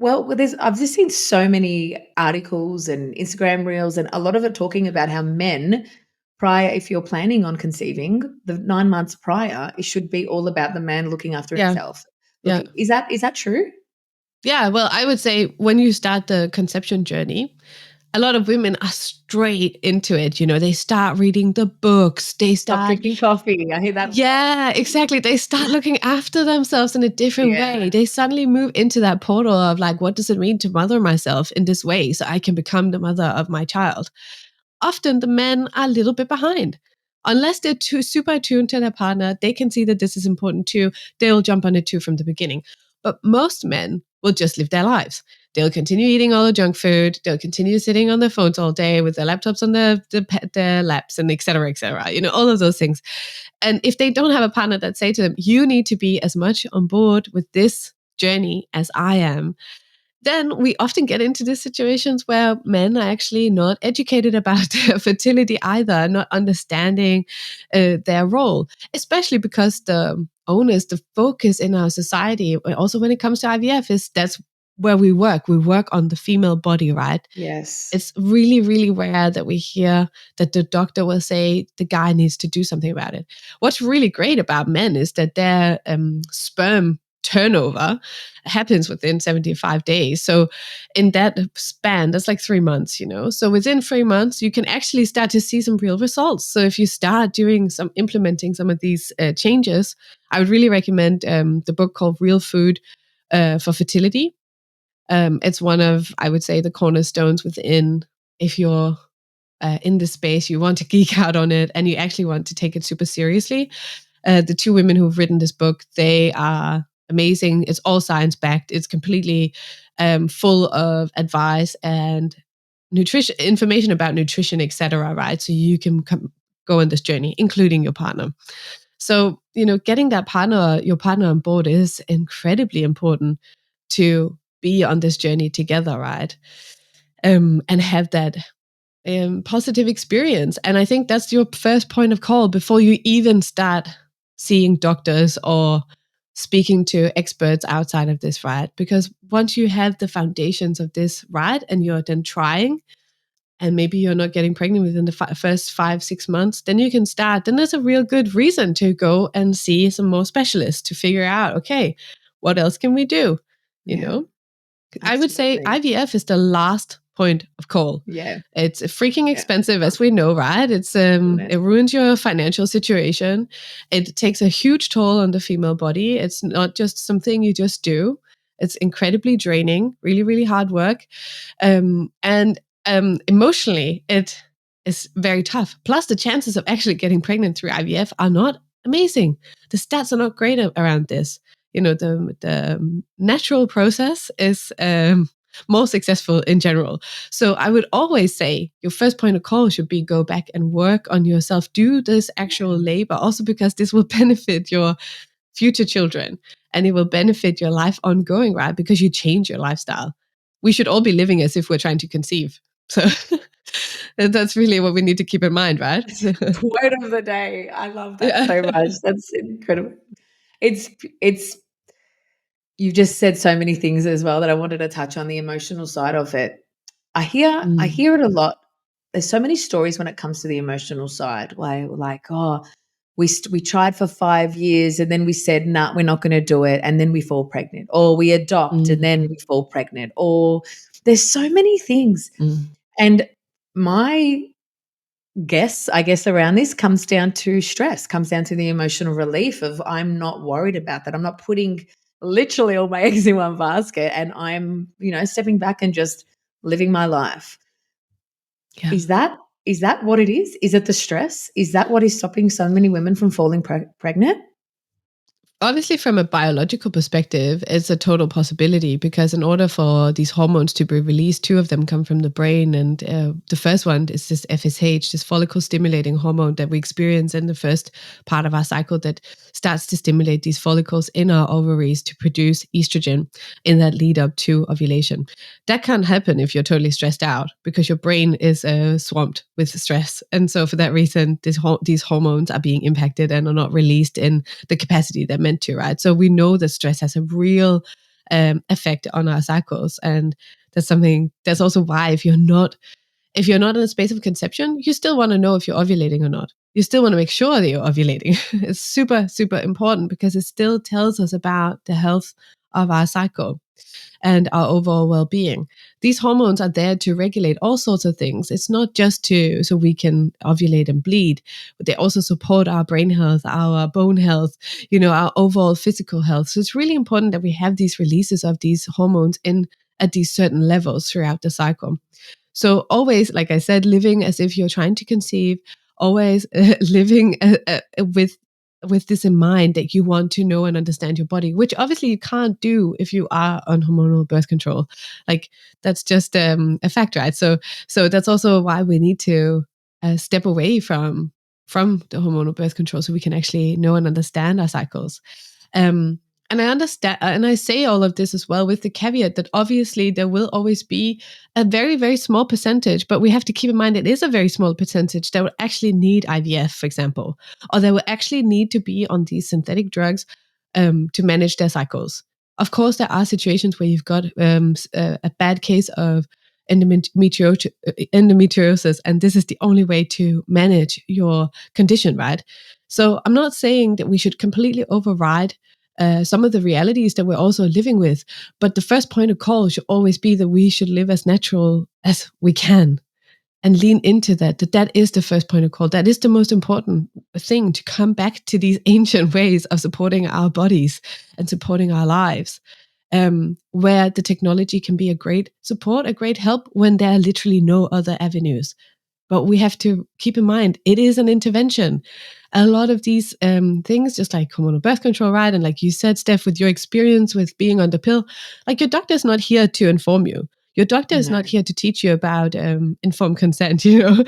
well, there's I've just seen so many articles and Instagram reels, and a lot of it talking about how men prior, if you're planning on conceiving, the 9 months prior, it should be all about the man looking after Yeah. himself. Yeah. Looking, is that true? Yeah. Well, I would say when you start the conception journey, a lot of women are straight into it. They start reading the books. They Stop start drinking coffee. I hear that a lot. Yeah, exactly. They start looking after themselves in a different way. Yeah. They suddenly move into that portal of like, what does it mean to mother myself in this way so I can become the mother of my child? Often the men are a little bit behind. Unless they're too super attuned to their partner, they can see that this is important too. They'll jump on it too from the beginning. But most men will just live their lives. They'll continue eating all the junk food. They'll continue sitting on their phones all day with their laptops on their laps, and et cetera, et cetera. All of those things. And if they don't have a partner that say to them, you need to be as much on board with this journey as I am, then we often get into these situations where men are actually not educated about their fertility either, not understanding their role, especially because the onus, the focus in our society, also when it comes to IVF, is that's where we work. We work on the female body, right? Yes. It's really, really rare that we hear that the doctor will say the guy needs to do something about it. What's really great about men is that their sperm turnover happens within 75 days. So in that span, that's like 3 months. So within 3 months, you can actually start to see some real results. So if you start implementing some of these changes, I would really recommend the book called Real Food for Fertility. It's one of, I would say, the cornerstones within if you're in this space, you want to geek out on it, and you actually want to take it super seriously. The two women who've written this book, they are amazing. It's all science backed. It's completely full of advice and nutrition information about nutrition, etc. Right, so you can go on this journey, including your partner. So getting your partner on board is incredibly important to be on this journey together, right? And have that positive experience. And I think that's your first point of call before you even start seeing doctors or speaking to experts outside of this, right? Because once you have the foundations of this right, and you're then trying, and maybe you're not getting pregnant within the first 5-6 months, then you can start. Then there's a real good reason to go and see some more specialists to figure out, okay, what else can we do? I would say IVF is the last point of call. Yeah. It's freaking expensive, as we know, right? It's it ruins your financial situation. It takes a huge toll on the female body. It's not just something you just do. It's incredibly draining, really, really hard work. And emotionally, it is very tough. Plus, the chances of actually getting pregnant through IVF are not amazing. The stats are not great around this. The natural process is more successful in general. So I would always say your first point of call should be go back and work on yourself. Do this actual labor, also because this will benefit your future children, and it will benefit your life ongoing, right? Because you change your lifestyle. We should all be living as if we're trying to conceive. So that's really what we need to keep in mind, right? Quote of the day. I love that so much. That's incredible. It's you've just said so many things as well that I wanted to touch on the emotional side of it. I hear it a lot. There's so many stories when it comes to the emotional side, like, oh, we tried for 5 years and then we said, nah, we're not going to do it, and then we fall pregnant, or we adopt and then we fall pregnant, or there's so many things. And my guess, I guess, around this comes down to stress, comes down to the emotional relief of I'm not worried about that. I'm not putting literally all my eggs in one basket, and I'm, stepping back and just living my life. Yeah. Is that what it is? Is it the stress? Is that what is stopping so many women from falling pregnant? Obviously, from a biological perspective, it's a total possibility, because in order for these hormones to be released, two of them come from the brain. And the first one is this FSH, this follicle stimulating hormone that we experience in the first part of our cycle, that starts to stimulate these follicles in our ovaries to produce estrogen in that lead up to ovulation. That can't happen if you're totally stressed out, because your brain is swamped with stress. And so for that reason, these hormones are being impacted and are not released in the capacity they're meant to, right? So we know that stress has a real effect on our cycles. And that's also why if you're not in a space of conception, you still want to know if you're ovulating or not. You still want to make sure that you're ovulating. It's super, super important, because it still tells us about the health of our cycle and our overall well-being. These hormones are there to regulate all sorts of things. It's not just so we can ovulate and bleed, but they also support our brain health, our bone health, our overall physical health. So it's really important that we have these releases of these hormones at these certain levels throughout the cycle. So always, like I said, living as if you're trying to conceive, always living with this in mind, that you want to know and understand your body, which obviously you can't do if you are on hormonal birth control. Like, that's just a fact, right? So that's also why we need to step away from the hormonal birth control, so we can actually know and understand our cycles. And I understand, and I say all of this as well with the caveat that obviously there will always be a very, very small percentage, but we have to keep in mind it is a very small percentage that will actually need IVF, for example, or they will actually need to be on these synthetic drugs to manage their cycles. Of course, there are situations where you've got a bad case of endometriosis, and this is the only way to manage your condition, right? So I'm not saying that we should completely override some of the realities that we're also living with. But the first point of call should always be that we should live as natural as we can, and lean into that is the first point of call. That is the most important thing, to come back to these ancient ways of supporting our bodies and supporting our lives, where the technology can be a great support, a great help, when there are literally no other avenues. But we have to keep in mind, it is an intervention. A lot of these things, just like hormonal birth control, right? And like you said, Steph, with your experience with being on the pill, like your doctor is not here to inform you. Your doctor is No. not here to teach you about informed consent. You know,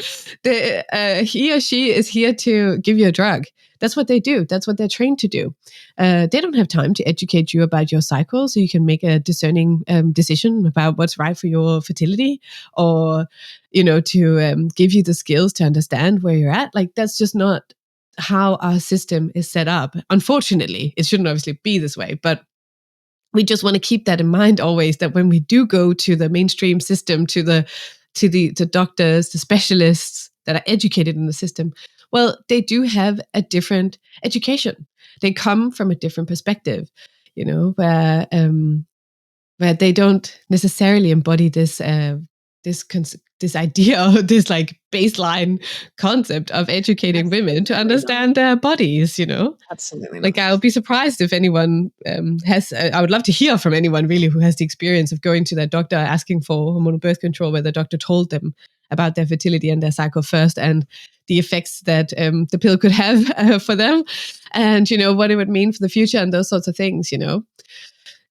he or she is here to give you a drug. That's what they do. That's what they're trained to do. They don't have time to educate you about your cycle, so you can make a discerning decision about what's right for your fertility, or to give you the skills to understand where you're at. Like, that's just not how our system is set up. Unfortunately, it shouldn't obviously be this way, but we just want to keep that in mind always, that when we do go to the mainstream system, to the doctors, the specialists that are educated in the system, well, they do have a different education. They come from a different perspective, where they don't necessarily embody this this idea, or this like baseline concept of educating women to understand their bodies. Absolutely Like, not. I would be surprised if anyone has. I would love to hear from anyone really who has the experience of going to their doctor asking for hormonal birth control, where the doctor told them about their fertility and their cycle first, and the effects that the pill could have for them, and what it would mean for the future, and those sorts of things.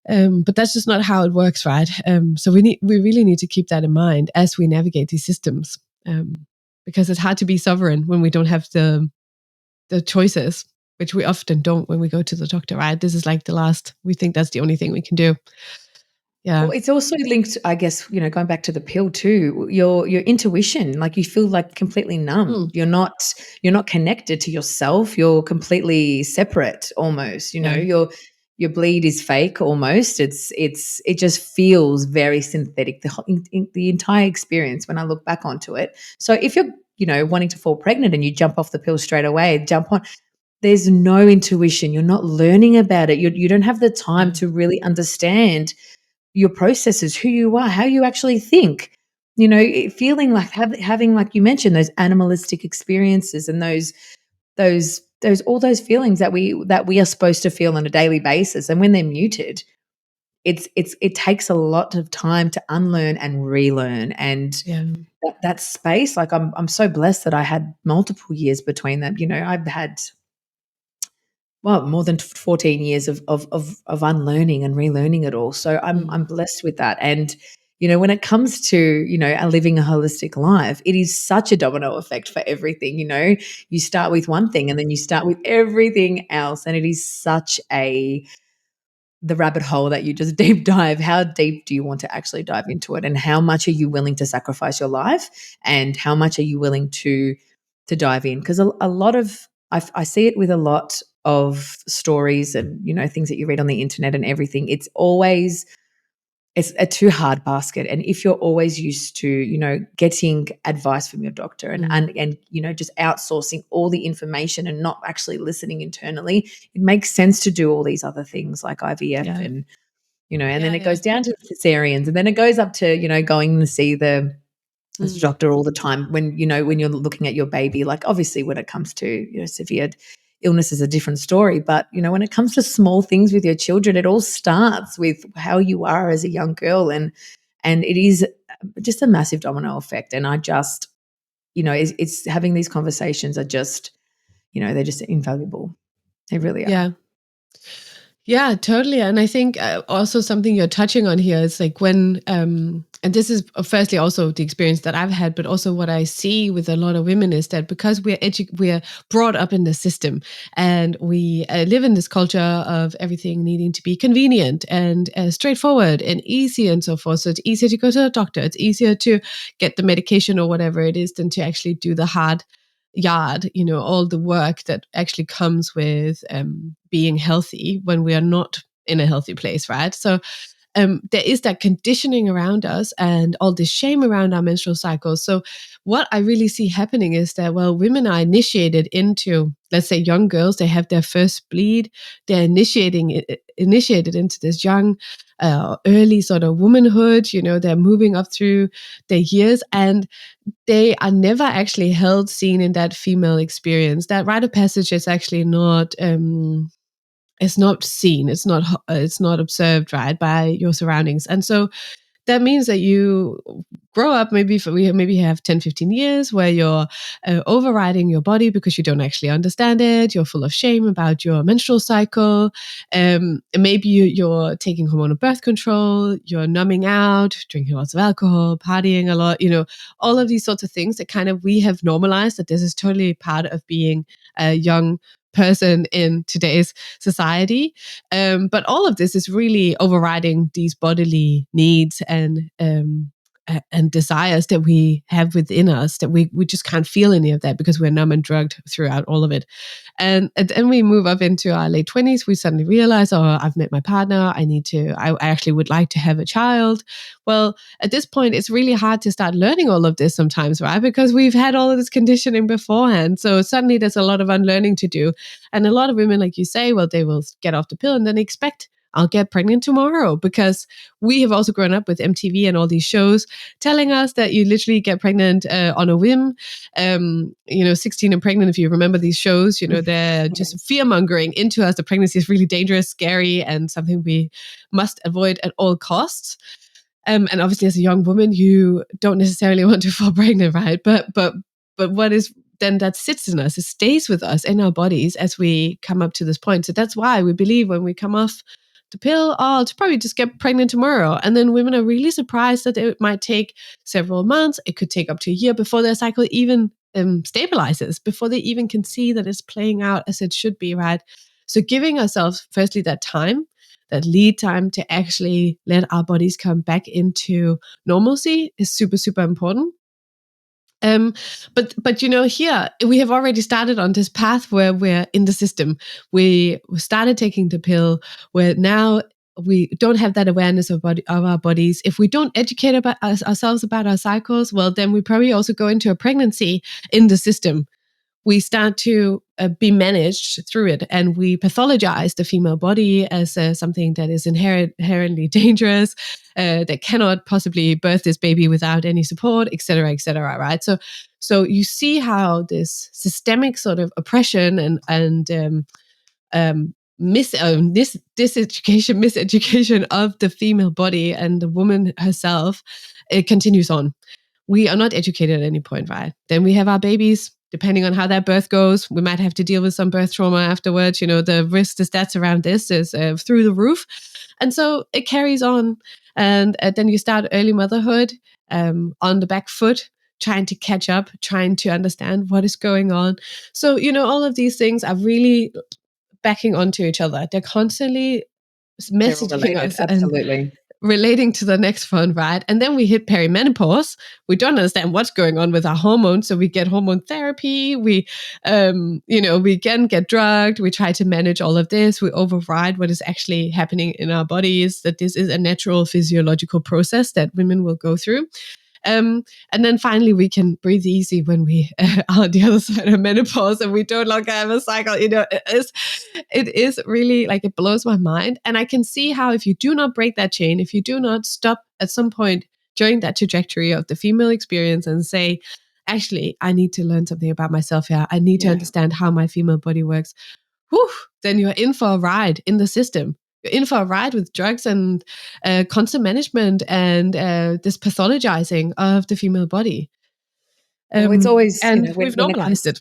But that's just not how it works, right? So we really need to keep that in mind as we navigate these systems, because it's hard to be sovereign when we don't have the choices, which we often don't when we go to the doctor, right? This is like the last. We think that's the only thing we can do. Yeah. Well, it's also linked, I guess, going back to the pill too, your intuition, like you feel like completely numb. Mm, You're not connected to yourself. You're completely separate almost, yeah. your bleed is fake almost. It just feels very synthetic, the entire experience when I look back onto it. So if you're, wanting to fall pregnant and you jump off the pill straight away, jump on, there's no intuition. You're not learning about it. You don't have the time Yeah. to really understand your processes, who you are, how you actually think. Feeling like having, like you mentioned, those animalistic experiences and those all those feelings that we are supposed to feel on a daily basis, and when they're muted, it takes a lot of time to unlearn and relearn. And Yeah. that space, like I'm so blessed that I had multiple years between them. I've had, well, more than 14 years of unlearning and relearning it all. So I'm Mm, blessed with that. And when it comes to living a holistic life, it is such a domino effect for everything. You start with one thing and then you start with everything else, and it is such the rabbit hole that you just deep dive. How deep do you want to actually dive into it, and how much are you willing to sacrifice your life, and how much are you willing to dive in? Because a lot of I see it with a lot of stories and things that you read on the internet and everything. It's a too hard basket. And if you're always used to getting advice from your doctor, and mm, and just outsourcing all the information and not actually listening internally, it makes sense to do all these other things like IVF, yeah. and and then Yeah. it Yeah. goes down to cesareans, and then it goes up to going to see the Mm, doctor all the time when when you're looking at your baby. Like, obviously when it comes to severe illness is a different story, but when it comes to small things with your children, it all starts with how you are as a young girl, and it is just a massive domino effect. And I just it's having these conversations are just they're just invaluable. They really are. yeah. Yeah, totally. And I think also something you're touching on here is like when, and this is firstly also the experience that I've had, but also what I see with a lot of women is that because we're brought up in the system, and we live in this culture of everything needing to be convenient and straightforward and easy and so forth. So it's easier to go to the doctor. It's easier to get the medication or whatever it is than to actually do the hard yard, all the work that actually comes with being healthy when we are not in a healthy place, right? So there is that conditioning around us and all this shame around our menstrual cycles. So what I really see happening is that, well, women are initiated into, let's say, young girls, they have their first bleed, they're initiated into this young, early sort of womanhood, they're moving up through their years, and they are never actually held seen in that female experience. That rite of passage is actually not it's not seen, it's not observed, right, by your surroundings. And so that means that you grow up, maybe you have 10, 15 years where you're overriding your body because you don't actually understand it. You're full of shame about your menstrual cycle. Maybe you're taking hormonal birth control, you're numbing out, drinking lots of alcohol, partying a lot, all of these sorts of things that kind of we have normalized, that this is totally part of being a young person in today's society. But all of this is really overriding these bodily needs and desires that we have within us, that we just can't feel any of that because we're numb and drugged throughout all of it. And then we move up into our late 20s. We suddenly realize, oh, I've met my partner. I actually would like to have a child. Well, at this point, it's really hard to start learning all of this sometimes, right? Because we've had all of this conditioning beforehand. So suddenly there's a lot of unlearning to do. And a lot of women, like you say, well, they will get off the pill and then expect I'll get pregnant tomorrow, because we have also grown up with MTV and all these shows telling us that you literally get pregnant on a whim. 16 and Pregnant, if you remember these shows, they're just fear mongering into us. The pregnancy is really dangerous, scary, and something we must avoid at all costs. And obviously, as a young woman, you don't necessarily want to fall pregnant, right? But what is then that sits in us, it stays with us in our bodies as we come up to this point. So that's why we believe when we come off the pill, oh, I'll probably just get pregnant tomorrow. And then women are really surprised that it might take several months. It could take up to a year before their cycle even stabilizes, before they even can see that it's playing out as it should be, right? So giving ourselves, firstly, that time, that lead time to actually let our bodies come back into normalcy is super, super important. But here we have already started on this path where we're in the system. We started taking the pill, where now we don't have that awareness of our bodies. If we don't educate about ourselves about our cycles, well, then we probably also go into a pregnancy in the system. We start to be managed through it, and we pathologize the female body as something that is inherently dangerous, that cannot possibly birth this baby without any support, et cetera, right? So you see how this systemic sort of oppression and miseducation of the female body and the woman herself, it continues on. We are not educated at any point, right? Then we have our babies. Depending on how that birth goes, we might have to deal with some birth trauma afterwards. The risk, the stats around this is through the roof. And so it carries on. And then you start early motherhood on the back foot, trying to catch up, trying to understand what is going on. So, all of these things are really backing onto each other. They're constantly messaging us absolutely. and relating to the next one, right? And then we hit perimenopause. We don't understand what's going on with our hormones, so we get hormone therapy. We, we again get drugged. We try to manage all of this. We override what is actually happening in our bodies. That this is a natural physiological process that women will go through. And then finally, we can breathe easy when we are on the other side of menopause and we don't longer have a cycle. It is really like, it blows my mind. And I can see how if you do not break that chain, if you do not stop at some point during that trajectory of the female experience and say, actually, I need to learn something about myself here. I need to understand how my female body works. Then you're in for a ride in the system. You're in for a ride with drugs and constant management and this pathologizing of the female body. Well, it's always, and we've normalized it.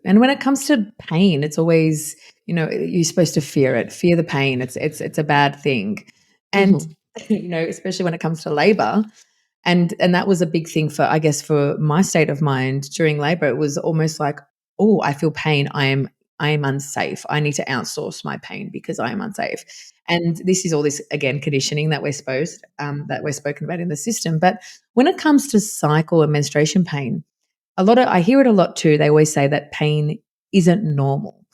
And when it comes to pain, it's always, you're supposed to fear the pain. It's a bad thing. And, especially when it comes to labor. And that was a big thing for, I guess, for my state of mind during labor. It was almost like, oh, I feel pain. I am unsafe. I need to outsource my pain because I am unsafe. And this is all this, again, conditioning that we're spoken about in the system. But when it comes to cycle and menstruation pain, I hear it a lot too. They always say that pain isn't normal.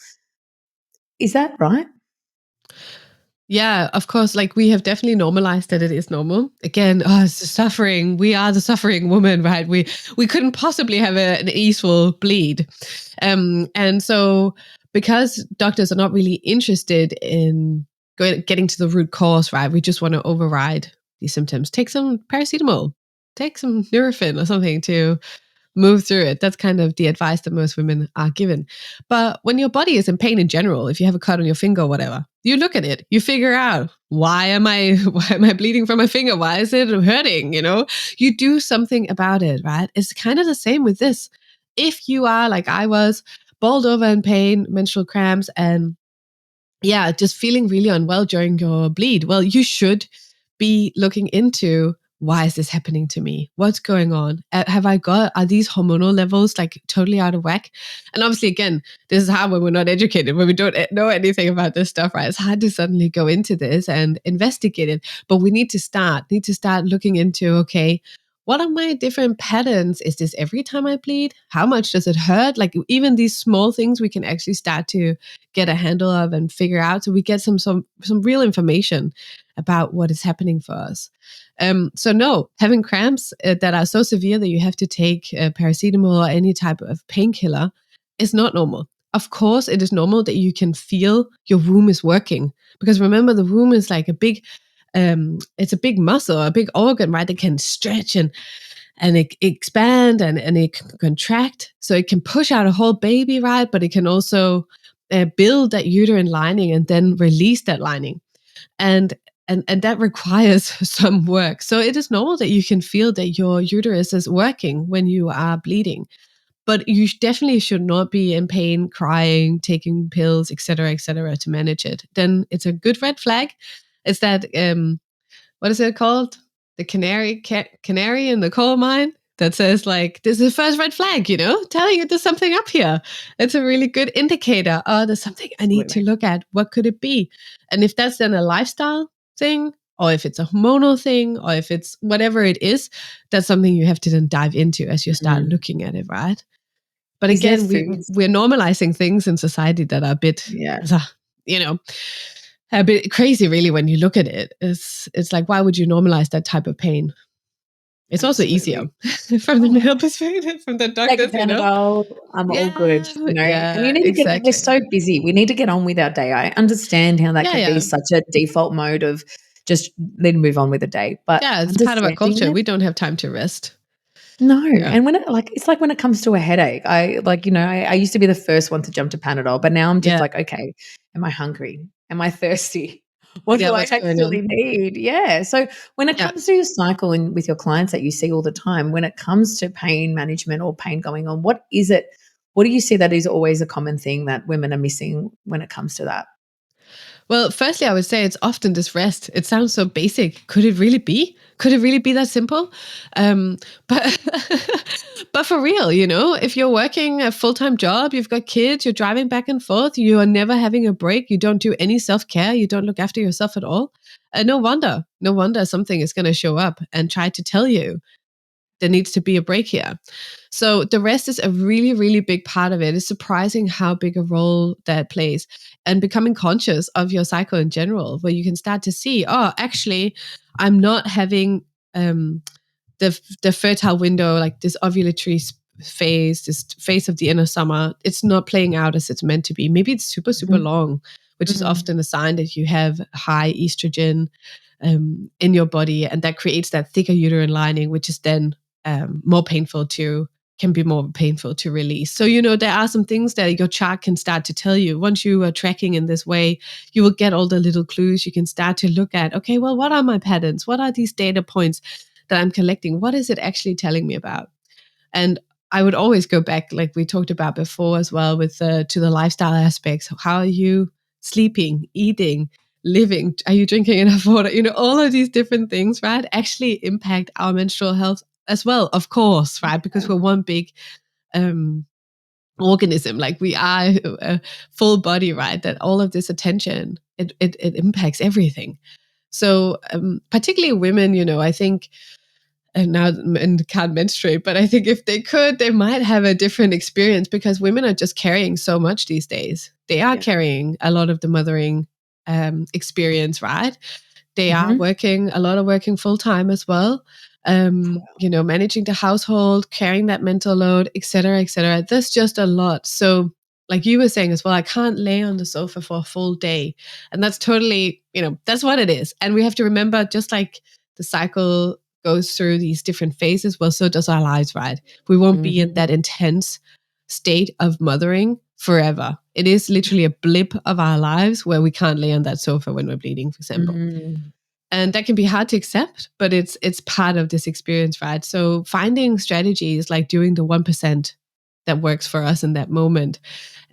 Is that right? Yeah, of course. Like, we have definitely normalized that it is normal. Again, it's the suffering. We are the suffering woman, right? We couldn't possibly have an easeful bleed. And so because doctors are not really interested in getting to the root cause, right? We just want to override these symptoms. Take some paracetamol, take some Nurofen or something to move through it. That's kind of the advice that most women are given. But when your body is in pain in general, if you have a cut on your finger or whatever, you look at it, you figure out why am I bleeding from my finger? Why is it hurting? You do something about it, right? It's kind of the same with this. If you are like I was, bowled over in pain, menstrual cramps, and just feeling really unwell during your bleed, well, you should be looking into, why is this happening to me? What's going on? Are these hormonal levels like totally out of whack? And obviously, again, this is hard when we're not educated, when we don't know anything about this stuff, right? It's hard to suddenly go into this and investigate it. But we need to start looking into, okay, what are my different patterns? Is this every time I bleed? How much does it hurt? Like even these small things we can actually start to get a handle of and figure out, so we get some real information about what is happening for us. So no, having cramps that are so severe that you have to take paracetamol or any type of painkiller is not normal. Of course, it is normal that you can feel your womb is working, because remember, the womb is like it's a big muscle, a big organ, right? That can stretch and it expand and it can contract. So it can push out a whole baby, right? But it can also build that uterine lining and then release that lining. And that requires some work. So it is normal that you can feel that your uterus is working when you are bleeding. But you definitely should not be in pain, crying, taking pills, etc., to manage it. Then it's a good red flag. It's that what is it called? The canary in the coal mine that says like, this is the first red flag, telling you there's something up here. It's a really good indicator. Oh, there's something I need to look at. What could it be? And if that's then a lifestyle thing, or if it's a hormonal thing, or if it's whatever it is, that's something you have to then dive into as you start looking at it, right? But again, we're normalizing things in society that are a bit, a bit crazy, really, when you look at it. It's like, why would you normalize that type of pain? It's also easier from the male perspective, from the doctors, Take Panadol, I'm all good, Yeah, and you need to get, we're so busy. We need to get on with our day. I understand how that can be such a default mode of just then move on with the day. But it's part of our culture. We don't have time to rest. No. Yeah. And when it's like when it comes to a headache, I used to be the first one to jump to Panadol, but now I'm just like, okay, am I hungry? Am I thirsty? What do I actually need? Yeah. So when it comes to your cycle and with your clients that you see all the time, when it comes to pain management or pain going on, what is it? What do you see that is always a common thing that women are missing when it comes to that? Well, firstly, I would say it's often this rest. It sounds so basic. Could it really be? Could it really be that simple? But but for real, if you're working a full-time job, you've got kids, you're driving back and forth, you are never having a break, you don't do any self-care, you don't look after yourself at all. No wonder something is going to show up and try to tell you there needs to be a break here. So the rest is a really, really big part of it. It's surprising how big a role that plays, and becoming conscious of your cycle in general, where you can start to see, oh, actually, I'm not having the fertile window, like this ovulatory phase, this phase of the inner summer. It's not playing out as it's meant to be. Maybe it's super, super long, which is often a sign that you have high estrogen in your body, and that creates that thicker uterine lining, which is then can be more painful to release. So, there are some things that your chart can start to tell you. Once you are tracking in this way, you will get all the little clues. You can start to look at, okay, well, what are my patterns? What are these data points that I'm collecting? What is it actually telling me about? And I would always go back, like we talked about before as well, with to the lifestyle aspects. How are you sleeping, eating, living? Are you drinking enough water? All of these different things, right, actually impact our menstrual health as well, of course, right? Because we're one big organism, like we are a full body, right? That all of this attention, it impacts everything. So particularly women, I think, and now men can't menstruate, but I think if they could, they might have a different experience, because women are just carrying so much these days. They are carrying a lot of the mothering experience, right? They are working full time as well. Managing the household, carrying that mental load, et cetera, There's just a lot. So like you were saying as well, I can't lay on the sofa for a full day. And that's totally, that's what it is. And we have to remember, just like the cycle goes through these different phases, well, so does our lives, right? We won't be in that intense state of mothering forever. It is literally a blip of our lives where we can't lay on that sofa when we're bleeding, for example. And that can be hard to accept, but it's part of this experience, right? So finding strategies like doing the 1% that works for us in that moment.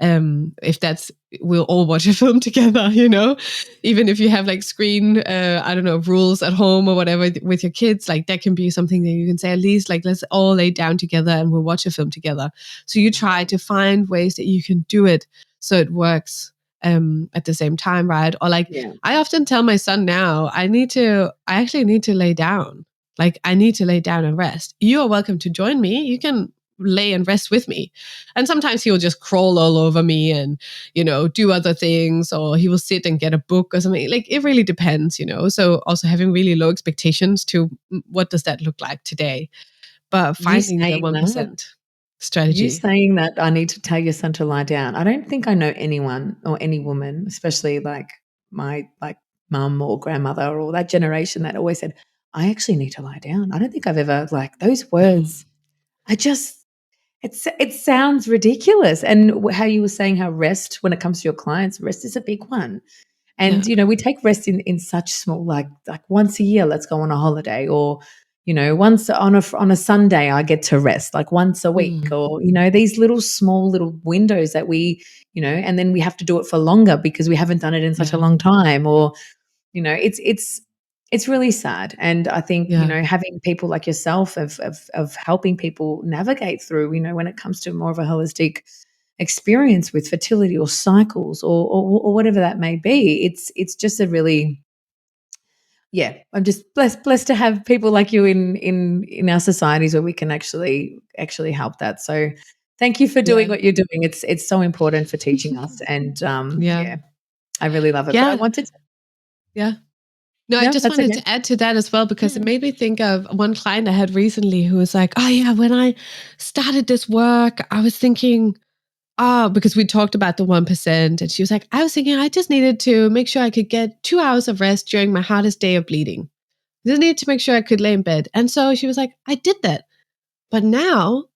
If that's, we'll all watch a film together, you know, even if you have like screen, I don't know, rules at home or whatever with your kids, like that can be something that you can say, at least like, let's all lay down together and we'll watch a film together. So you try to find ways that you can do it so it works at the same time, right? Or like, I often tell my son now, I actually need to lay down. Like I need to lay down and rest. You are welcome to join me. You can lay and rest with me. And sometimes he will just crawl all over me and, you know, do other things, or he will sit and get a book or something. Like it really depends, you know. So also having really low expectations to what does that look like today, but finding the 1% strategy. You saying that I need to tell your son to lie down. I don't think I know anyone or any woman, especially like my mum or grandmother or that generation, that always said, I actually need to lie down. I don't think I've ever, like, those words. It sounds ridiculous. And how you were saying how rest, when it comes to your clients, rest is a big one. And, you know, we take rest in such small, like once a year, let's go on a holiday, or, you know, once on a Sunday, I get to rest, like once a week, or, you know, these small little windows that we, you know, and then we have to do it for longer because we haven't done it in such a long time, or, you know, it's really sad. And I think, you know, having people like yourself of helping people navigate through, you know, when it comes to more of a holistic experience with fertility or cycles or whatever that may be, it's just a really, I'm just blessed to have people like you in our societies where we can actually help that. So thank you for doing what you're doing. It's so important for teaching us, and I really love it. But I wanted to, No, I just wanted to add to that as well, because it made me think of one client I had recently who was like, oh yeah, when I started this work, I was thinking, because we talked about the 1%, and she was like, I was thinking I just needed to make sure I could get 2 hours of rest during my hardest day of bleeding. I just needed to make sure I could lay in bed. And so she was like, I did that. But now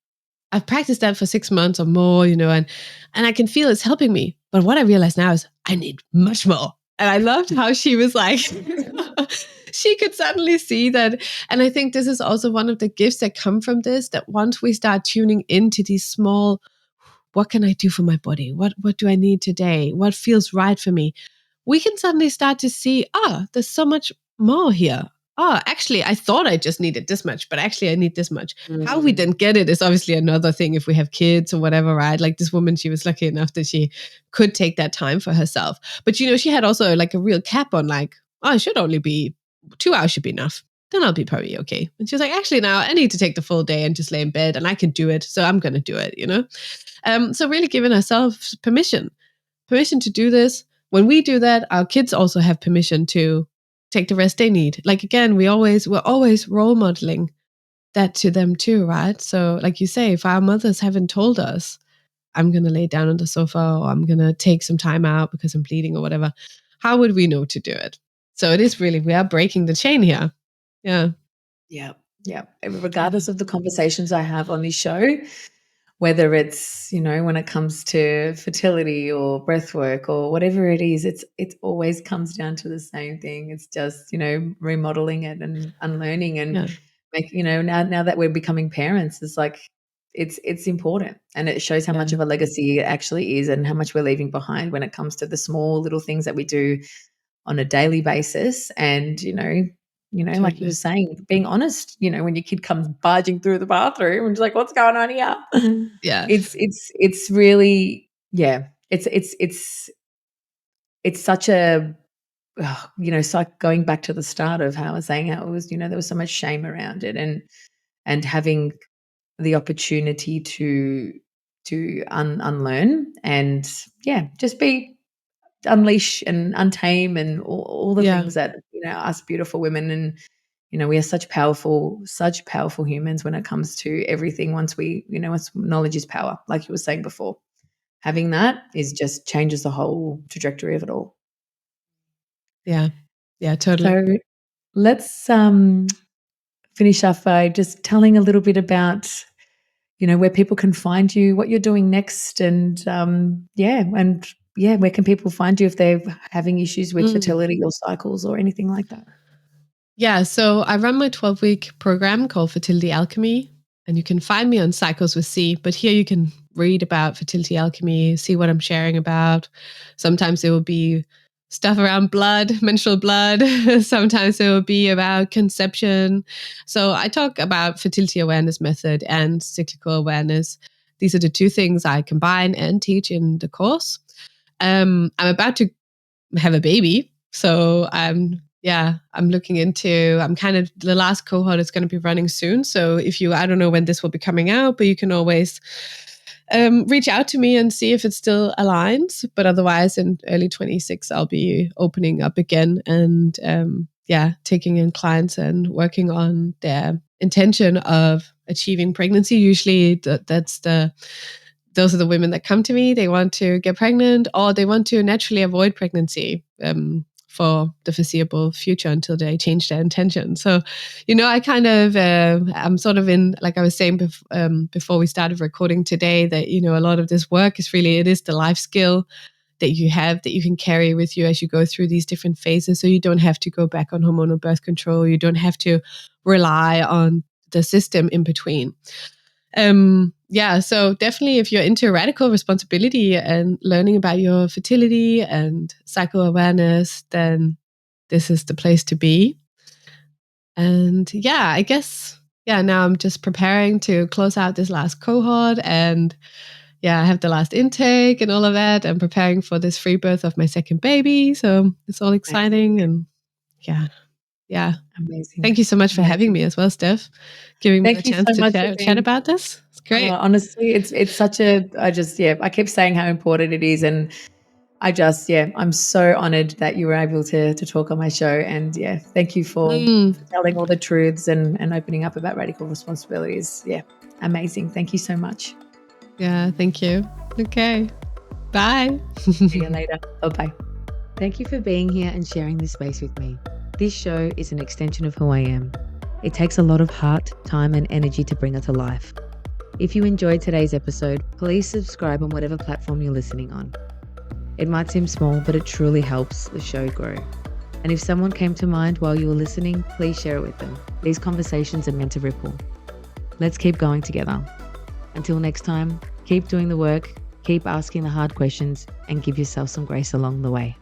I've practiced that for 6 months or more, you know, and I can feel it's helping me. But what I realize now is I need much more. And I loved how she was like, she could suddenly see that. And I think this is also one of the gifts that come from this, that once we start tuning into these small, what can I do for my body? What do I need today? What feels right for me? We can suddenly start to see, there's so much more here. Actually, I thought I just needed this much, but actually I need this much. How we then get it is obviously another thing if we have kids or whatever, right? Like this woman, she was lucky enough that she could take that time for herself. But, you know, she had also like a real cap on like, it should only be 2 hours should be enough. Then I'll be probably okay. And she was like, actually, now I need to take the full day and just lay in bed and I can do it. So I'm going to do it, you know? So really giving ourselves permission to do this. When we do that, our kids also have permission to take the rest they need. Like again, we're always role modeling that to them too, right? So like you say, if our mothers haven't told us, I'm going to lay down on the sofa, or I'm going to take some time out because I'm bleeding or whatever, how would we know to do it? So it is really, we are breaking the chain here. Yeah. Yeah. Regardless of the conversations I have on this show, whether it's, you know, when it comes to fertility or breath work or whatever it is, it always comes down to the same thing. It's just, you know, remodeling it and unlearning and make, you know, now that we're becoming parents, it's like it's important, and it shows how much of a legacy it actually is and how much we're leaving behind when it comes to the small little things that we do on a daily basis. And, totally. Like you were saying, being honest, you know, when your kid comes barging through the bathroom and just like, what's going on here? Yeah. It's really, it's such a, it's like going back to the start of how I was saying how it was, you know, there was so much shame around it, and having the opportunity to unlearn and just be unleash and untame and all the things that, you know, us beautiful women, and, you know, we are such powerful humans when it comes to everything. Once we, you know, knowledge is power, like you were saying before, having that is just changes the whole trajectory of it all. Yeah, totally. So let's finish off by just telling a little bit about, where people can find you, what you're doing next, and where can people find you if they're having issues with Mm. fertility or cycles or anything like that? Yeah, so I run my 12-week program called Fertility Alchemy, and you can find me on Cycles with C, but here you can read about fertility alchemy, see what I'm sharing about. Sometimes it will be stuff around blood, menstrual blood. Sometimes it will be about conception. So I talk about fertility awareness method and cyclical awareness. These are the two things I combine and teach in the course. I'm about to have a baby. So I'm looking into, I'm kind of, the last cohort is going to be running soon. So I don't know when this will be coming out, but you can always reach out to me and see if it still aligns. But otherwise, in early 26, I'll be opening up again and taking in clients and working on their intention of achieving pregnancy. Usually those are the women that come to me. They want to get pregnant or they want to naturally avoid pregnancy for the foreseeable future until they change their intention. So, I kind of, I'm sort of in, like I was saying before we started recording today, that, a lot of this work is really, it is the life skill that you have that you can carry with you as you go through these different phases. So you don't have to go back on hormonal birth control. You don't have to rely on the system in between. So definitely if you're into radical responsibility and learning about your fertility and cycle awareness, then this is the place to be. And I guess, now I'm just preparing to close out this last cohort and I have the last intake and all of that. I'm preparing for this free birth of my second baby. So it's all exciting. And Amazing. Thank you so much for having me as well, Steph. Giving me the Thank you chance so to much for chat about this. It's great. Honestly, it's such I keep saying how important it is, and I'm so honored that you were able to talk on my show, and thank you for telling all the truths and opening up about radical responsibilities. Amazing. Thank you so much. Yeah, thank you. Okay. Bye. See you later. Bye-bye. Thank you for being here and sharing this space with me. This show is an extension of who I am. It takes a lot of heart, time, and energy to bring it to life. If you enjoyed today's episode, please subscribe on whatever platform you're listening on. It might seem small, but it truly helps the show grow. And if someone came to mind while you were listening, please share it with them. These conversations are meant to ripple. Let's keep going together. Until next time, keep doing the work, keep asking the hard questions, and give yourself some grace along the way.